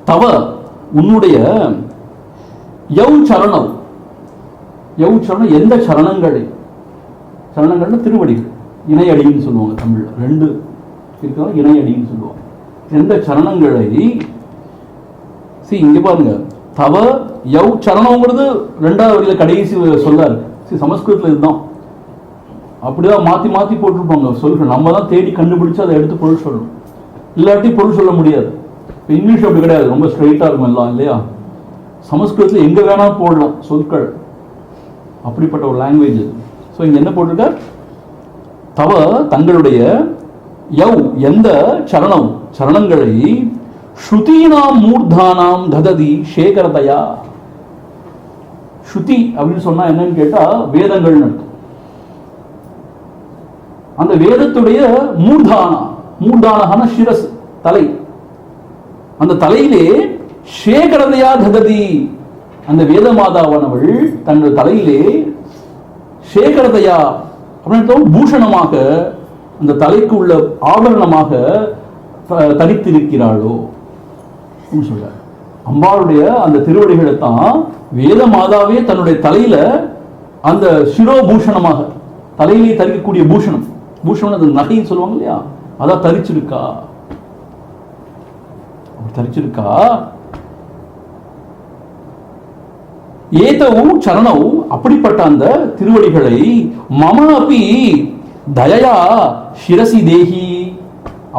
தவ உன்னுடைய யவ் சரணம். யவ் சரணம் எந்த சரணங்களை? சரணங்கள்னு திருவடிகள், இணையடின்னு சொல்லுவாங்க தமிழ்ல. ரெண்டு இருக்கிறவங்க இணையடின்னு சொல்லுவாங்க. எந்த சரணங்களை இங்க பாருங்க, தவ யவ் சரணங்கிறது ரெண்டாவது வழியில கடைசி சொல்லாரு. சமஸ்கிருதத்துல இதுதான். அப்படிதான் மாத்தி மாத்தி போட்டிருப்பாங்க சொல்கள். நம்ம தான் தேடி கண்டுபிடிச்சு அதை எடுத்து பொருள் சொல்லணும். இல்லாட்டி பொருள் சொல்ல முடியாது. இங்கிலீஷ் அப்படி கிடையாது, ரொம்ப ஸ்ட்ரைட்டா இருக்கும் எல்லாம் இல்லையா? சமஸ்கிருதத்துல எங்க வேணா போடலாம் சொற்கள். அப்படிப்பட்ட ஒரு லாங்குவேஜ். ஸோ இங்க என்ன போட்டிருக்க? தவ தங்களுடைய யவ் எந்த சரணம் சரணங்களை ஸ்ருதீனாம் மூர்தானாம் தததி சேகரதயா. ஸ்ருதி அப்படின்னு சொன்னா என்னன்னு கேட்டா வேதங்கள் அர்த்தம். அந்த வேதத்துடைய மூர்தானா, மூர்தானகான சிரஸ் தலை, அந்த தலையிலே சேகரதையா தததி, அந்த வேத மாதாவானவள் தங்கள் தலையிலே சேகரதையா அப்படின்னு பூஷணமாக, அந்த தலைக்கு உள்ள ஆபரணமாக தரித்திருக்கிறாளோ சொல்ற. அம்பாளுடைய அந்த திருவடிகளை தான் வேத மாதாவே தன்னுடைய தலையில அந்த சிரோபூஷணமாக, தலையிலே தரிக்கக்கூடிய பூஷணம், பூஷணம் அது நகைன்னு சொல்லுவாங்க இல்லையா, அதான் தரிச்சிருக்கா. தரிச்சிருக்கா. ஏதவு சரணவு அப்படிப்பட்ட அந்த திருவடிகளை மம அப்பி தயையா சிரசி தேகி,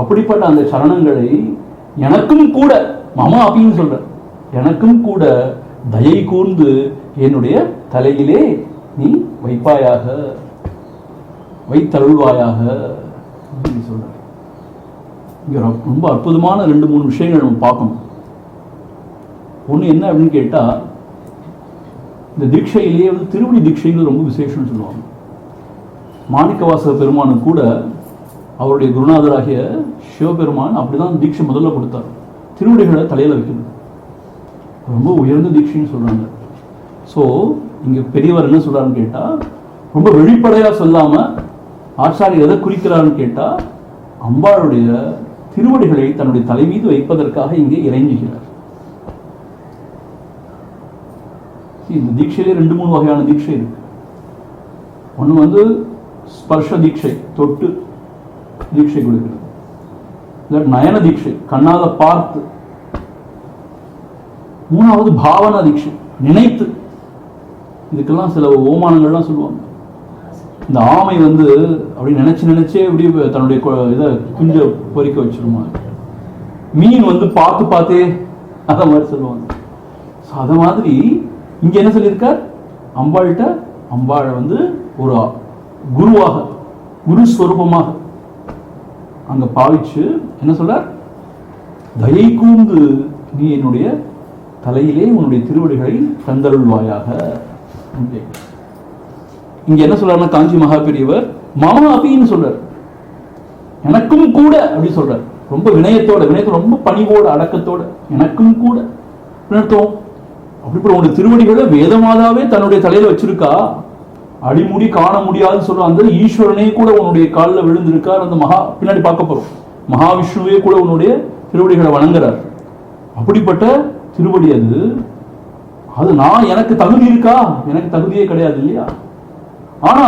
அப்படிப்பட்ட அந்த சரணங்களை எனக்கும் கூட, மம அப்பின்னு சொல்ற, எனக்கும் கூட தயை கூர்ந்து என்னுடைய தலையிலே நீ வைப்பாயாக, வைத்தருள்வாயாக அப்படின்னு சொல்ற. இங்க ரொம்ப அற்புதமான 2-3 விஷயங்கள் நம்ம பார்க்கணும். ஒண்ணு என்ன அப்படின்னு கேட்டா, இந்த தீட்சையிலேயே வந்து திருவடி தீட்சைகள் ரொம்ப விசேஷம்னு சொல்லுவாங்க. மாணிக்கவாசக பெருமானுக்கு கூட அவருடைய குருநாதராகிய சிவபெருமான் அப்படிதான் தீட்சை முதல்ல கொடுத்தார். திருவடிகளை தலையில வைக்கணும். ரொம்ப உயர்ந்த தீட்சைன்னு சொல்றாங்க. ஸோ இங்க பெரியவர் என்ன சொல்றாருன்னு கேட்டா, ரொம்ப வெளிப்படையா சொல்லாம ஆச்சாரியர் எதை குறிக்கிறார்னு கேட்டா அம்பாளுடைய திருவடிகளை தன்னுடைய தலை மீது வைப்பதற்காக இங்கே இறைஞ்சுகிறார். இந்த தீட்சையிலே 2-3 வகையான தீட்சை இருக்கு. ஒன்று வந்து ஸ்பர்ஷ தீட்சை, தொட்டு தீட்சை கொடுக்கிறது. இல்லை நயன தீட்சை, கண்ணால பார்த்து. மூணாவது பாவனா தீட்சை, நினைத்து. இதுக்கெல்லாம் சில ஓமானங்கள்லாம் சொல்லுவாங்க. இந்த ஆமை வந்து அப்படி நினைச்சே இப்படி தன்னுடைய இதை குஞ்ச பொறிக்க வச்சிருமா. மீன் வந்து பார்த்தே அத மாதிரி சொல்லுவாங்க. அத மாதிரி இங்க என்ன சொல்லியிருக்கார், அம்பாளை வந்து ஒரு குருவாக, குரு ஸ்வரூபமாக அங்க பாவிச்சு என்ன சொல்றார், தயை கூர்ந்து நீ என்னுடைய தலையிலே உன்னுடைய திருவடிகளை தந்தருள்வாயாக. இங்க என்ன சொல்றாருன்னா காஞ்சி மகா பெரியவர் மம அபின்னு சொல்றார், எனக்கும் கூட அப்படி சொல்றார். ரொம்ப வினயத்தோட ரொம்ப பணிவோட அடக்கத்தோட எனக்கும் கூட அர்த்தம். அப்படி உன்னுடைய திருவடிகளை வேதமாதாவே தன்னுடைய தலையில வச்சிருக்கா, அடிமுடி காண முடியாதுன்னு சொல்ற அந்த ஈஸ்வரனே கூட உன்னுடைய காலில் விழுந்திருக்கார். அந்த பின்னாடி பார்க்க போறோம், மகாவிஷ்ணுவே கூட உன்னுடைய திருவடிகளை வணங்குறார். அப்படிப்பட்ட திருவடி அது நான் எனக்கு தகுதி இருக்கா? எனக்கு தகுதியே கிடையாது இல்லையா? ஆனா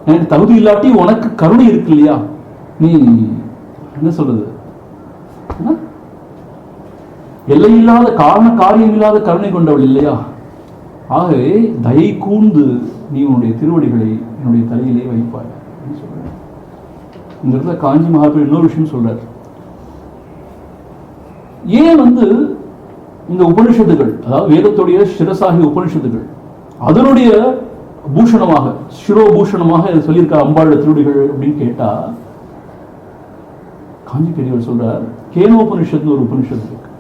எனக்கு தகுதி இல்லாட்டி உனக்கு கருணை இருக்கு இல்லையா? நீ என்ன சொல்றது, எல்லையில்லாத காரியம் இல்லாத கருணை கொண்டவள் இல்லையா? ஆகவே தயை கூர்ந்து நீ உன்னுடைய திருவடிகளை என்னுடைய தலையிலே வைப்பாய் சொல்ற. இந்த இடத்துல காஞ்சி மகாபெரியவர் இன்னொரு விஷயம் சொல்றார். ஏன் வந்து இந்த உபனிஷத்துகள், அதாவது வேதத்துடைய சிரசாகி உபனிஷத்துகள் அதனுடைய பூஷணமாக, சிரோபூஷணமாக சொல்லியிருக்க அம்பாளுடைய திருவடிகள் அப்படின்னு கேட்டா, காஞ்சி பெரியவர் சொல்றார், கேனோபனிஷத்து ஒரு உபனிஷத்து இருக்கு.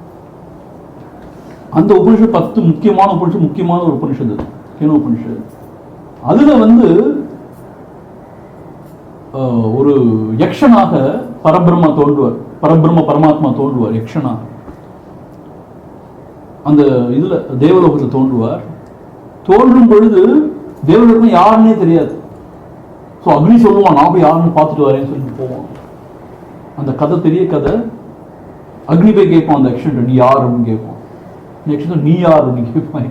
அந்த உபனிஷத் 10 முக்கியமான ஒரு உபனிஷத்து கேனோபனிஷத். அதுல வந்து ஒரு யக்ஷனாக பரபிரம்மா தோன்றுவார், பரமாத்மா தோன்றுவார் யக்ஷனாக. அந்த இதுல தேவலோகத்தில் தோன்றுவார். தோன்றும் பொழுது தேவலோகம் யாருன்னே தெரியாது. ஸோ அக்னி சொல்லுவான், நான் போய் யாருன்னு பார்த்துட்டு வரேன்னு சொல்லிட்டு போவான். அந்த கதை பெரிய கதை. அக்னி போய் கேட்பான் அந்த யக்ஷன், நீ யார் அப்படின்னு கேட்பான். நீ யார் அப்படின்னு கேட்பான்.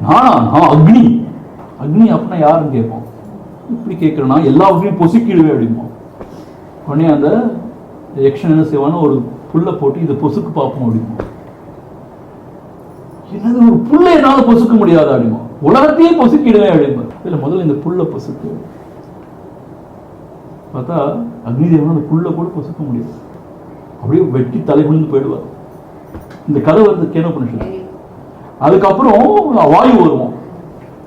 நான் அக்னி அப்படின்னா யாருன்னு கேட்பான். இப்படி கேட்கிறேன்னா எல்லா அக்னியும் பொசுக்கிடுவே அப்படிமா. உடனே அந்த யக்ஷன் என்ன செய்வான்னு ஒரு புல்லை போட்டு இதை பொசுக்கு பார்ப்போம் அப்படிமா. என்னது ஒரு புல்லை என்னால பொசுக்க முடியாது அப்படிமா, உலகத்தையே பொசுக்கிடுவேன் அப்படிமா. இல்ல முதல்ல இந்த புல்லை பொசுக்கு பார்த்தா அக்னி தேவன் அந்த புல்லை கூட பொசுக்க முடியாது, அப்படியே வெட்டி தலை குனிந்து போயிடுவார். இந்த கதை வந்து கேனோபனிஷத்து. அதுக்கப்புறம் வாயு வருவோம்,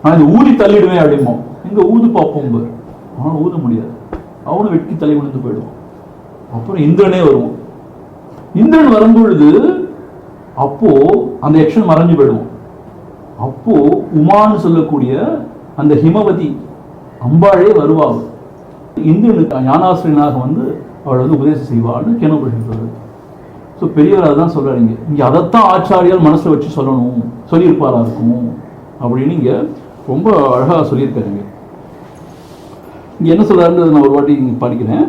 நான் இதை ஊதி தள்ளிடுவேன் அப்படிமா. எங்க ஊது பார்ப்போம், அவனால ஊத முடியாது, அவனும் வெட்டி தலை குனிந்து போயிடுவான். அப்புறம் இந்திரனே வருவோம். இந்திரன் வரும்பொழுது அப்போ அந்த யக்ஷன் மறைஞ்சு போயிடுவோம். அப்போ உமான்னு சொல்லக்கூடிய அந்த ஹிமவதி அம்பாளே வருவாள். இந்திரனுக்கு ஞானாசிரியனாக வந்து அவள் வந்து உபதேசம் செய்வாள்னு கேனோபனிஷத்து சொல்றது. ஸோ பெரியவர் அதான் சொல்றாங்க, இங்க அதைத்தான் ஆச்சாரியால் மனசுல வச்சு சொல்லணும், சொல்லியிருப்பாரா இருக்கும் அப்படின்னு இங்க ரொம்ப அழகா சொல்லியிருக்காருங்க. இங்க என்ன சொல்றாருன்றது நான் ஒரு வாட்டி இங்க படிக்கிறேன்.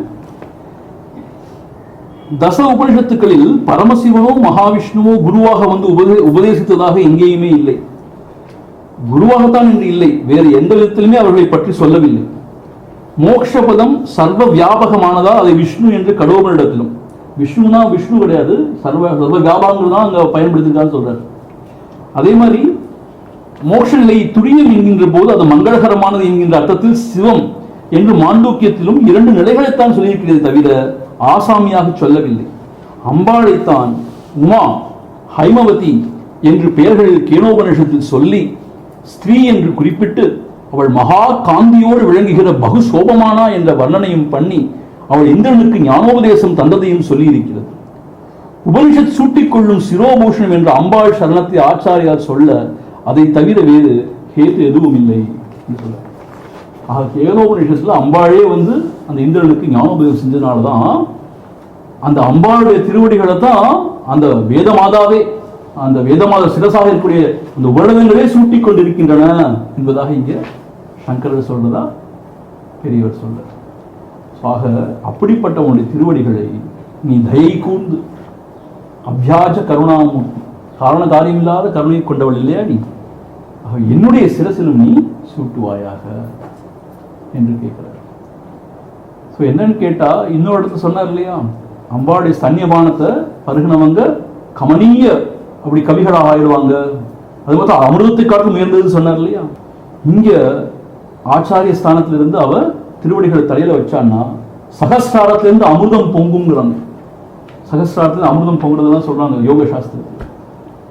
தச உபனிஷத்துக்களில் பரமசிவனோ மகாவிஷ்ணுவோ குருவாக வந்து உபதேசித்ததாக எங்கேயுமே இல்லை. குருவாகத்தான் என்று இல்லை, வேறு எந்த விதத்திலுமே அவர்களை பற்றி சொல்லவில்லை. மோக்ஷபதம் சர்வ வியாபகமானதா அதை விஷ்ணு என்று கடவுளிடத்திலும், விஷ்ணுனா விஷ்ணு கிடையாது, சர்வ வியாபகங்கள் தான் அங்க பயன்படுத்திருக்கான்னு சொல்றாரு. அதே மாதிரி மோட்ச நிலையை துரியம் என்கின்ற போது அது மங்களகரமானது என்கின்ற அர்த்தத்தில் சிவம் என்று மாண்டூக்கியத்திலும் 2 நிலைகளைத்தான் சொல்லியிருக்கிறது தவிர ஆசாமியாக சொல்லவில்லை. அம்பாளைத்தான் உமா, ஹைமவதி என்று பெயர்களில் கேனோபனிஷத்தில் சொல்லி ஸ்திரீ என்று குறிப்பிட்டு அவள் மகா காந்தியோடு விளங்குகிற பகு சோபமானா என்ற வர்ணனையும் பண்ணி அவள் இந்திரனுக்கு ஞானோபதேசம் தந்ததையும் சொல்லி இருக்கிறது. உபனிஷத் சூட்டிக்கொள்ளும் சிரோபூஷணம் என்ற அம்பாள் சரணத்தை ஆச்சாரியார் சொல்ல அதை தவிர வேறு ஹேத்து எதுவும் இல்லை. கேனோபனிஷத்துல அம்பாளே வந்து அந்த இந்திரனுக்கு ஞானோபதேசம் செஞ்சதுனாலதான் அந்த அம்பாளுடைய திருவடிகளை தான் அந்த வேதமாதாவே, அந்த வேதமாத சிரசாக இருக்கக்கூடிய அந்த உபநிடங்களே சூட்டிக் கொண்டிருக்கின்றன என்பதாக இங்க சங்கரர் சொல்றதா பெரியவர் சொல்றார். ஆக அப்படிப்பட்ட உன்னுடைய திருவடிகளை நீ தயை கூர்ந்து அபியாஜ கருணாமூர்த்தி, காரண காரியமில்லாத கருணை கொண்டவள் இல்லையா நீ, என்னுடைய சிரசிலும் நீ சூட்டுவாயாக என்று கேட்கிறார். ஸோ என்னன்னு கேட்டா, இன்னொரு இடத்துல சொன்னார் இல்லையா, அம்பாளுடைய சன்னியபானத்தை பருகினவங்க கமனீய அப்படி கவிகளாக ஆயிடுவாங்க, அது மட்டும் அமிர்தத்தை காட்டிலும் உயர்ந்ததுன்னு சொன்னார் இல்லையா. இங்க ஆச்சாரிய ஸ்தானத்திலிருந்து அவ திருவடிகளை தலையில வச்சான்னா சகஸ்ராரத்திலிருந்து அமிர்தம் பொங்குங்கிறாங்க. சகஸ்ராரத்தில் அமிர்தம் பொங்குறதுதான் சொல்றாங்க யோக சாஸ்திரத்தில்.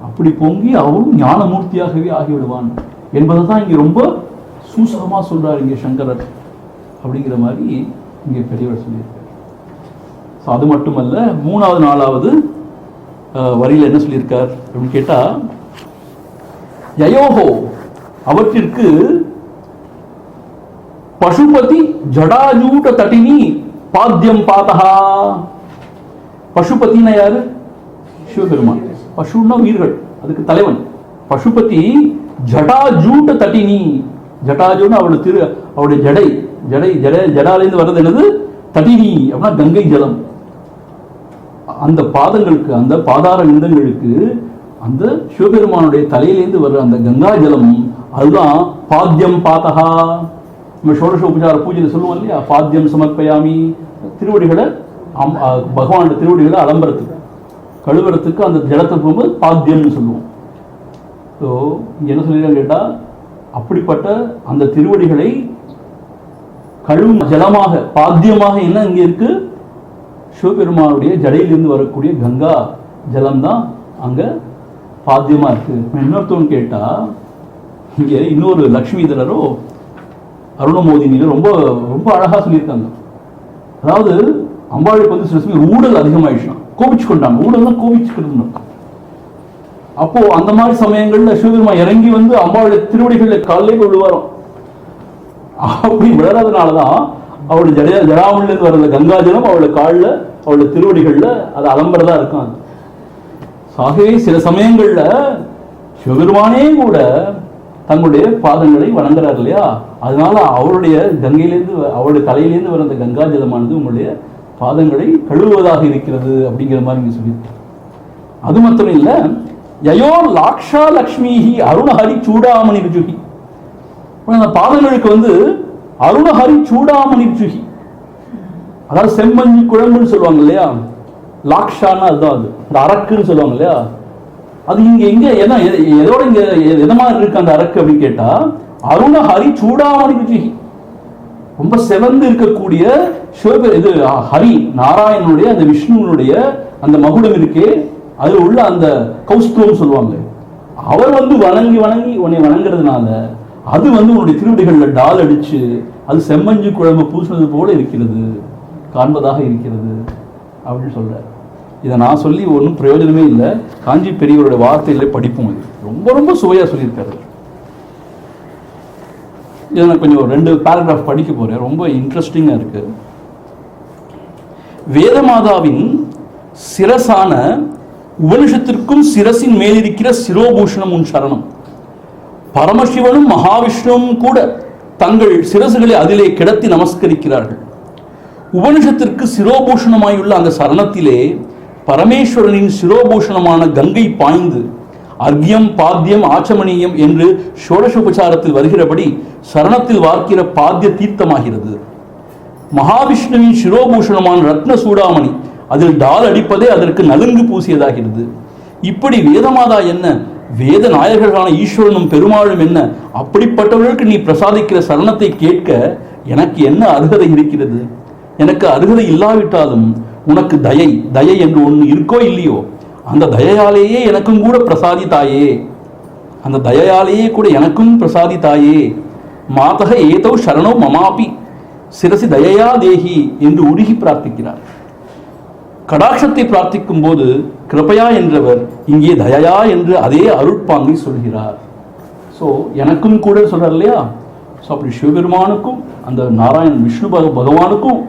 அப்படி பொங்கி அவரும் ஞானமூர்த்தியாகவே ஆகிவிடுவான் என்பதை தான் இங்க ரொம்ப சூசகமா சொல்றாரு இங்க சங்கரர். அப்படிங்கிற மாதிரி இங்க பெரியவர் சொல்லியிருக்காரு. அது மட்டுமல்ல, மூணாவது நாலாவது வரியில என்ன சொல்லியிருக்கார் அப்படின்னு கேட்டா, யயோகோ அவற்றிற்கு பசுபதி ஜடாஜூட தட்டினி பாத்தியம் பாத்தகா. பசுபதினா யாரு? சிவபெருமான். பசுன்னா உயிர்கள், அதுக்கு தலைவன். பசுபதி ஜடாஜூட தட்டினி, ஜடாஜூன்னு அவளுடைய ஜடை ஜடை ஜடை ஜடாலேருந்து வர்றது என்னது? தட்டினி அப்படின்னா கங்கை ஜலம். அந்த பாதங்களுக்கு, அந்த பாதார விந்தங்களுக்கு அந்த சிவபெருமானுடைய தலையிலேருந்து வர்ற அந்த கங்கா ஜலம், அதுதான் பாத்தியம் பாத்தகா. நம்ம ஷோடச உபச்சார பூஜையில் சொல்லுவோம் இல்லையா, பாத்தியம் சமர்ப்பயாமி, திருவடிகளை பகவானுடைய திருவடிகளை அலம்பரத்துக்கு கழுவுறதுக்கு அந்த ஜலத்தை போகும்போது பாத்தியம்னு சொல்லுவோம். ஸோ இங்கே என்ன சொல்லிடுறாங்க கேட்டால், அப்படிப்பட்ட அந்த திருவடிகளை கழுவும் ஜலமாக, பாத்தியமாக என்ன இங்கே இருக்கு? சிவபெருமானுடைய ஜடையிலிருந்து வரக்கூடிய கங்கா ஜலம் தான் அங்கே பாத்தியமாக இருக்கு. இன்னொருத்தவன் கேட்டால், இங்கே இன்னொரு லக்ஷ்மிதரரோ அருணமோதினியில ரொம்ப ரொம்ப அழகாக சொல்லியிருக்காங்க. அதாவது அம்பாளுக்கு வந்து சில சமயம் ஊழல் அதிகமாயிடுச்சுன்னா கோபிச்சு கொண்டாங்க. ஊழல்னா கோபிச்சுக்கிறது. அப்போ அந்த மாதிரி சமயங்கள்ல சிவபெருமான் இறங்கி வந்து அம்பாளுடைய திருவடிகளை காலிலே விழுவாரோம். அப்படி விழறதுனாலதான் அவளுடைய ஜடாமணிலிருந்து வர்ற கங்காஜலம் அவளுடைய காலில், அவளுடைய திருவடிகள்ல அது அலம்பரதா இருக்கும். ஆகவே சில சமயங்கள்ல சிவபெருமானே கூட தங்களுடைய பாதங்களை வணங்குறார் இல்லையா, அதனால அவருடைய கங்கையிலேருந்து, அவருடைய தலையிலேருந்து வர அந்த கங்கா ஜலமானது உங்களுடைய பாதங்களை கழுவுவதாக இருக்கிறது அப்படிங்கிற மாதிரி நீங்க சொல்லி. அது மட்டும் இல்ல, யயோ லாக்ஷா லக்ஷ்மிஹி அருணஹரி சூடாமணி ருஜுகி. அந்த பாதங்களுக்கு வந்து அருணஹரி சூடாமணி ருஜுகி, அதாவது செம்மஞ்சு குழம்புன்னு சொல்லுவாங்க இல்லையா, லாக்ஷான்னா அதுதான், அது இந்த அரக்குன்னு சொல்லுவாங்க இல்லையா. அது இங்க எங்க எதோட இங்க எத மாதிரி இருக்கு அந்த அரக்கு அப்படின்னு கேட்டா, அருணஹரி சூடாமணி ருஜுகி, ரொம்ப செவந்து இருக்கக்கூடிய இது ஹரி நாராயணனுடைய அந்த விஷ்ணுனுடைய அந்த மகுடம் இருக்கே, அது உள்ள அந்த கௌஸ்துவம் சொல்லுவாங்க, அவர் வந்து வணங்கி வணங்கி உன்னை வணங்குறதுனால அது வந்து உன்னுடைய திருவடிகள்ல டால் அடிச்சு அது செம்மஞ்சு குழம்பு பூசினது போல இருக்கிறது, காண்பதாக இருக்கிறது அப்படின்னு சொல்றாரு. இதை நான் சொல்லி ஒன்றும் பிரயோஜனமே இல்லை, காஞ்சி பெரியவருடைய வார்த்தையில படிப்போம். இது ரொம்ப ரொம்ப சுவையா சொல்லியிருக்காரு. இதை நான் கொஞ்சம் 2 பேராகிராஃப் படிக்க போறேன், ரொம்ப இன்ட்ரெஸ்டிங்கா இருக்கு. வேதமாதாவின் சிரசான உபனிஷத்திற்கும் சிரசின் மேலிருக்கிற சிரோபூஷணம் உன் சரணம். பரமசிவனும் மகாவிஷ்ணுவும் கூட தங்கள் சிரசுகளை அதிலே கிடத்தி நமஸ்கரிக்கிறார்கள். உபனிஷத்திற்கு சிரோபூஷணமாயுள்ள அந்த சரணத்திலே பரமேஸ்வரனின் சிரோபூஷணமான கங்கை பாய்ந்து அர்க்கியம் பாத்தியம் ஆச்சமணியம் என்று ஷோடசோபச்சாரத்தில் வருகிறபடி சரணத்தில் வார்க்கிற பாத்திய தீர்த்தமாகிறது. மகாவிஷ்ணுவின் சிரோபூஷணமான ரத்ன சூடாமணி அதில் டால் அடிப்பதே அதற்கு நலுங்கு பூசியதாகிறது. இப்படி வேதமாதா என்ன, வேத நாயகர்களான ஈஸ்வரனும் பெருமாளும் என்ன, அப்படிப்பட்டவர்களுக்கு நீ பிரசாதிக்கிற சரணத்தை கேட்க எனக்கு என்ன அருகதை இருக்கிறது? எனக்கு அருகதை இல்லாவிட்டாலும் உனக்கு தயை என்று ஒன்று இருக்கோ இல்லையோ, அந்த தயையாலேயே எனக்கும் கூட பிரசாதித்தாயே, அந்த தயையாலேயே கூட எனக்கும் பிரசாதித்தாயே. மாதக ஏதோ சரணோ மமாபி சிரசி தயையா தேகி என்று உருகி பிரார்த்திக்கிறார். கடாட்சத்தை பிரார்த்திக்கும் போது கிருபையா என்றவர் இங்கே தயையா என்று அதே அருட்பாங்கை சொல்கிறார். ஸோ எனக்கும் கூட சொல்றார் இல்லையா. ஸோ அப்படி சிவபெருமானுக்கும் அந்த நாராயணன் விஷ்ணு பகவானுக்கும்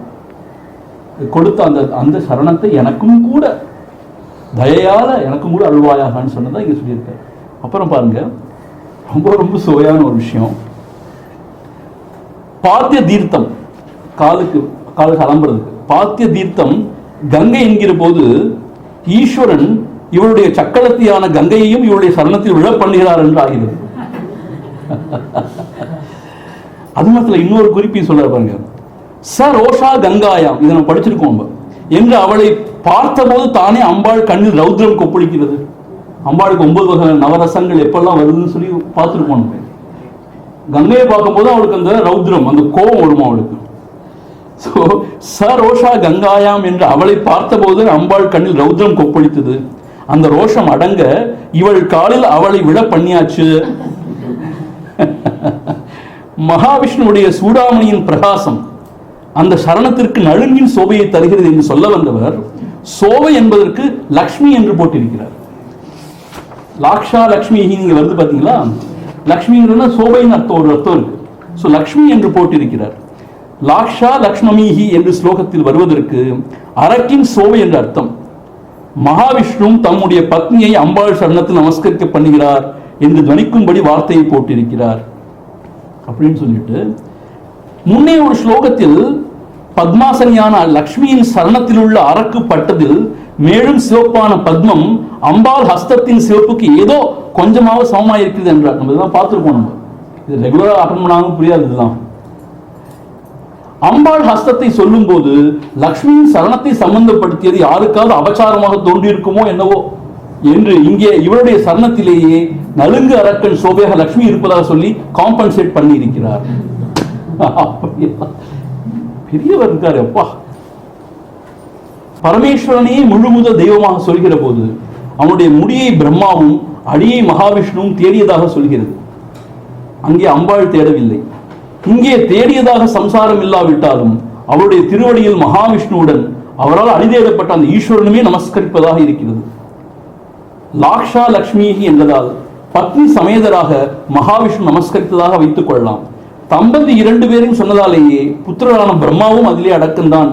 கொடுத்த அந்த அந்த சரணத்தை எனக்கும் கூட தயையால எனக்கும் கூட அருள்வாயாகான்னு சொன்னதான் இங்க சொல்லியிருக்காரு. அப்புறம் பாருங்க, ரொம்ப ரொம்ப சுவையான ஒரு விஷயம். பாத்திய தீர்த்தம், காலுக்கு அலம்புறதுக்கு. பாத்திய தீர்த்தம் கங்கை என்கிற போது ஈஸ்வரன் இவருடைய சக்கரத்தியான கங்கையையும் இவருடைய சரணத்தில் விழ பண்ணுகிறார் என்று ஆகிறது. அது மாத்திரம் இன்னொரு குறிப்பையும் சொல்ற பாருங்க, சரோஷா கங்காயாம், இதை நம்ம படிச்சிருக்கோம் என்று அவளை பார்த்தபோது தானே அம்பாள் கண்ணில் ரௌத்ரம் கொப்பளிக்கிறது. அம்பாளுக்கு 9 வகை நவரசங்கள் எப்பெல்லாம் வருதுன்னு சொல்லி பார்த்துருக்கோம். கங்கையை பார்க்கும்போது அவளுக்கு அந்த ரௌத்ரம், அந்த கோபம் வருமா அவளுக்கு. சரோஷா கங்காயாம் என்று அவளை பார்த்தபோது அம்பாள் கண்ணில் ரௌத்ரம் கொப்பளித்தது. அந்த ரோஷம் அடங்க இவள் காலில் அவளை விட பண்ணியாச்சு. மகாவிஷ்ணுடைய சூடாமணியின் பிரகாசம் அந்த சரணத்திற்கு நழுங்கின் சோபையை தருகிறது என்று சொல்ல வந்தவர் சோபை என்பதற்கு லக்ஷ்மி என்று போட்டிருக்கிறார். லாக்ஷா லக்ஷ்மி இங்க வருது பாத்தீங்களா, லக்ஷ்மிங்கிறதுனா சோபைன்னு அர்த்தம், ஒரு அர்த்தம் இருக்கு. சோ லக்ஷ்மி என்று போட்டிருக்கிறார். லாக்ஷா லக்ஷ்மீஹி என்று ஸ்லோகத்தில் வருவதற்கு அரக்கின் சோபை என்ற அர்த்தம். மகாவிஷ்ணு தம்முடைய பத்னியை அம்பாள் சரணத்தில் நமஸ்கரிக்க பண்ணுகிறார் என்று துவனிக்கும்படி வார்த்தையை போட்டிருக்கிறார் அப்படின்னு சொல்லிட்டு, முன்னே ஒரு ஸ்லோகத்தில் பத்மாசனியான லக்ஷ்மியின் சரணத்தில் உள்ள அரக்கு பட்டதில் மேலும் சிவப்பான பத்மம் அம்பாள் ஹஸ்தத்தின் சிவப்புக்கு ஏதோ கொஞ்சமாவது சமமாக இருக்கிறது என்றார். நம்ம இதெல்லாம் பார்த்துருப்போம். நம்ம இது ரெகுலரா அட்டன் பண்ணாலும் புரியாது. இதுதான் அம்பாள் ஹஸ்தத்தை சொல்லும் போது லக்ஷ்மியின் சரணத்தை சம்பந்தப்படுத்தியது யாருக்காவது அபச்சாரமாக தோன்றியிருக்குமோ என்னவோ என்று இங்கே இவருடைய சரணத்திலேயே நலுங்கு அரக்கன் சோபையாக லக்ஷ்மி இருப்பதாக சொல்லி காம்பன்சேட் பண்ணி இருக்கிறார். பெரியவர் இருக்காரு அப்பா. பரமேஸ்வரனையே முழுமுத தெய்வமாக சொல்கிற போது அவனுடைய முடியை பிரம்மாவும் அடியை மகாவிஷ்ணுவும் தேடியதாக சொல்கிறது. அங்கே அம்பாள் தேடவில்லை. இங்கே தேடியதாக சம்சாரம் இல்லாவிட்டாலும் அவருடைய திருவடியில் மகாவிஷ்ணுவுடன் அவரால் அடிதேடப்பட்ட அந்த ஈஸ்வரனுமே நமஸ்கரிப்பதாக இருக்கிறது. லாக்ஷா லக்ஷ்மி என்பதால் பத்னி சமேதராக மகாவிஷ்ணு நமஸ்கரித்ததாக வைத்துக் கொள்ளலாம். தம்பதி 2 பேரையும் சொன்னதாலேயே புத்திரரான பிரம்மாவும் அதிலே அடக்கம்தான்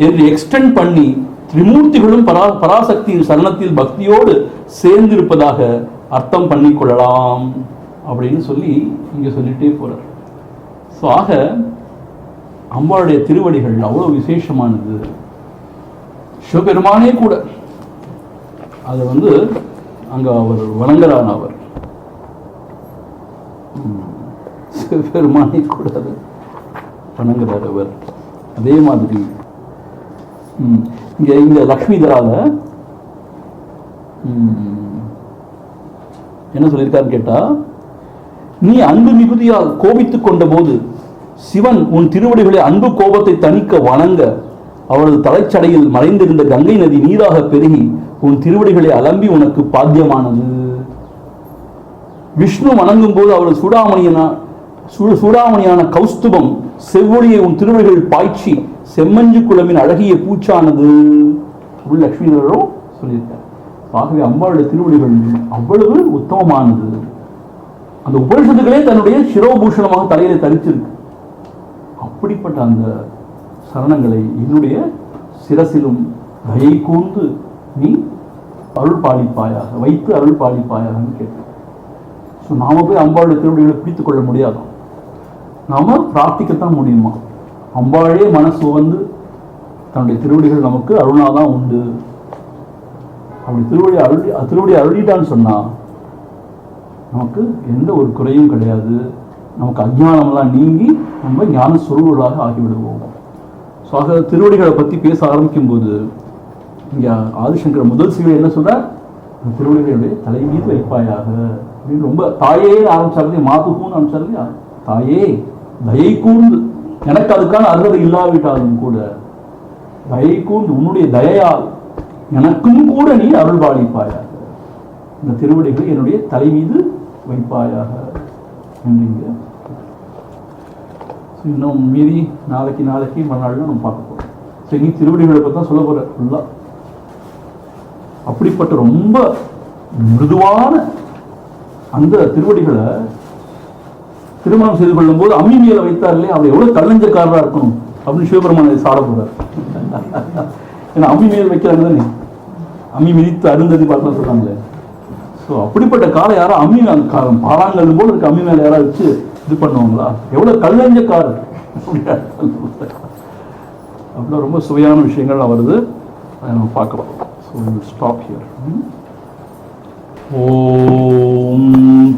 என்று எக்ஸ்டெண்ட் பண்ணி திரிமூர்த்திகளும் பராசக்தியின் சரணத்தில் பக்தியோடு சேர்ந்திருப்பதாக அர்த்தம் பண்ணிக்கொள்ளலாம் அப்படின்னு சொல்லி இங்க சொல்லிட்டே போறார். ஆக அம்பாளுடைய திருவடிகள் அவ்வளவு விசேஷமானது. சிவபெருமானே கூட அது அங்க அவர் வணங்குறான். அவர் சிவபெருமானே கூட அது வணங்குறார் அவர். அதே மாதிரி இங்க இந்த லக்ஷ்மி தரால என்ன சொல்லியிருக்காருன்னு கேட்டா, நீ அன்பு மிகுதியால் கோபித்துக் கொண்ட போது சிவன் உன் திருவடிகளை அன்பு கோபத்தை தணிக்க வணங்க அவளது தலைச்சடையில் மறைந்திருந்த கங்கை நதி நீராக பெருகி உன் திருவடிகளை அலம்பி உனக்கு பாத்தியமானது. விஷ்ணு வணங்கும் போது அவளது சூடாமணியான கௌஸ்துபம் செவ்வொழியை உன் திருவடிகள் பாய்ச்சி செம்மஞ்சு குளமின் அழகிய பூச்சானது அப்படின்னு லட்சுமிதரும் சொல்லியிருக்கார். ஆகவே அம்பாளுடைய திருவடிகள் அவ்வளவு உத்தமமானது. அந்த உபனிஷத்துகளே தன்னுடைய சிரோபூஷணமாக தலையில தரிச்சிருக்கு. அப்படிப்பட்ட அந்த சரணங்களை என்னுடைய சிரசிலும் தயை கூர்ந்து நீ அருள் பாலிப்பாயாக வைத்து அருள் பாலிப்பாயாகன்னு கேட்டு. நாம போய் அம்பாளுடைய திருவடிகளை பிடித்துக் கொள்ள முடியாது. நாம பிரார்த்திக்கத்தான் முடியுமா? அம்பாளே மனசு தன்னுடைய திருவடிகள் நமக்கு அருளாதான் உண்டு. அப்படி திருவடி அருளிட்டான்னு சொன்னா நமக்கு எந்த ஒரு குறையும் கிடையாது. நமக்கு அஜ்ஞானம்லாம் நீங்கி நம்ம ஞான சுரூபர்களாக ஆகிவிடுவோம். ஸோ ஆக திருவடிகளை பற்றி பேச ஆரம்பிக்கும் போது இங்கே ஆதிசங்கர் முதல் சிலை என்ன சொல்றார்? திருவடிகளுடைய தலை மீது வைப்பாயாக அப்படின்னு ரொம்ப தாயே ஆரம்பிச்சாரு. மாதுகுன்னு ஆரம்பிச்சாரு. தாயே தயை கூர்ந்து, எனக்கு அதுக்கான அருகதை இல்லாவிட்டாலும் கூட தயை கூர்ந்து உன்னுடைய தயையால் எனக்கும் கூட நீ அருள் பாலிப்பாயாக, இந்த திருவடிகளை என்னுடைய தலை மீது வைப்பாயாக என்றீங்க. இன்னும் மீறி நாளைக்கு மறுநாள் நம்ம பார்க்க போறோம். சரி, நீ திருவடிகளை பற்றி தான் சொல்ல போற ஃபுல்லா. அப்படிப்பட்ட ரொம்ப மிருதுவான அந்த திருவடிகளை திருமணம் செய்து கொள்ளும் போது அம்மி மேல வைத்தார் இல்லையா, அவர் எவ்வளவு கல்லஞ்சக்காரரா இருக்கணும் அப்படின்னு சிவபெருமான் சாட போறார். ஏன்னா அம்மி மேல் வைக்கிறாங்க தானே, அம்மி மிதித்து அருந்ததி பார்த்தா சொல்றாங்களே. ஸோ அப்படிப்பட்ட காலம் யாரும் அம்மி பாறாங்கல் போல இருக்கு, அம்மி மேல யாராவது வச்சு இது பண்ணுவாங்களா? எவ்வளவு கல்லஞ்சக்காரர். அப்படிலாம் ரொம்ப சுவையான விஷயங்கள்லாம் வருது, அதை நம்ம பார்க்கலாம். So stop here. ஓம்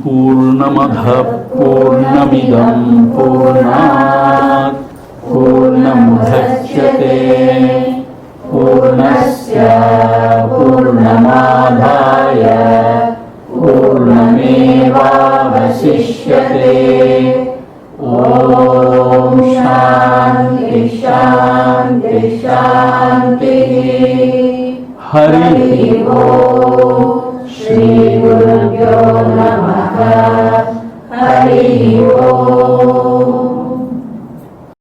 பூர்ணமத பூர்ணமிதம் பூர்ணாத் பூர்ணமுதச்யதே பூர்ணஸ்ய பூர்ணமாதாய பூர்ணமேவாவசிஷ்யதே. ஓம் சாந்தி சாந்தி சாந்தி. ஹரி ஓம். श्री गुरुभ्यो नमः.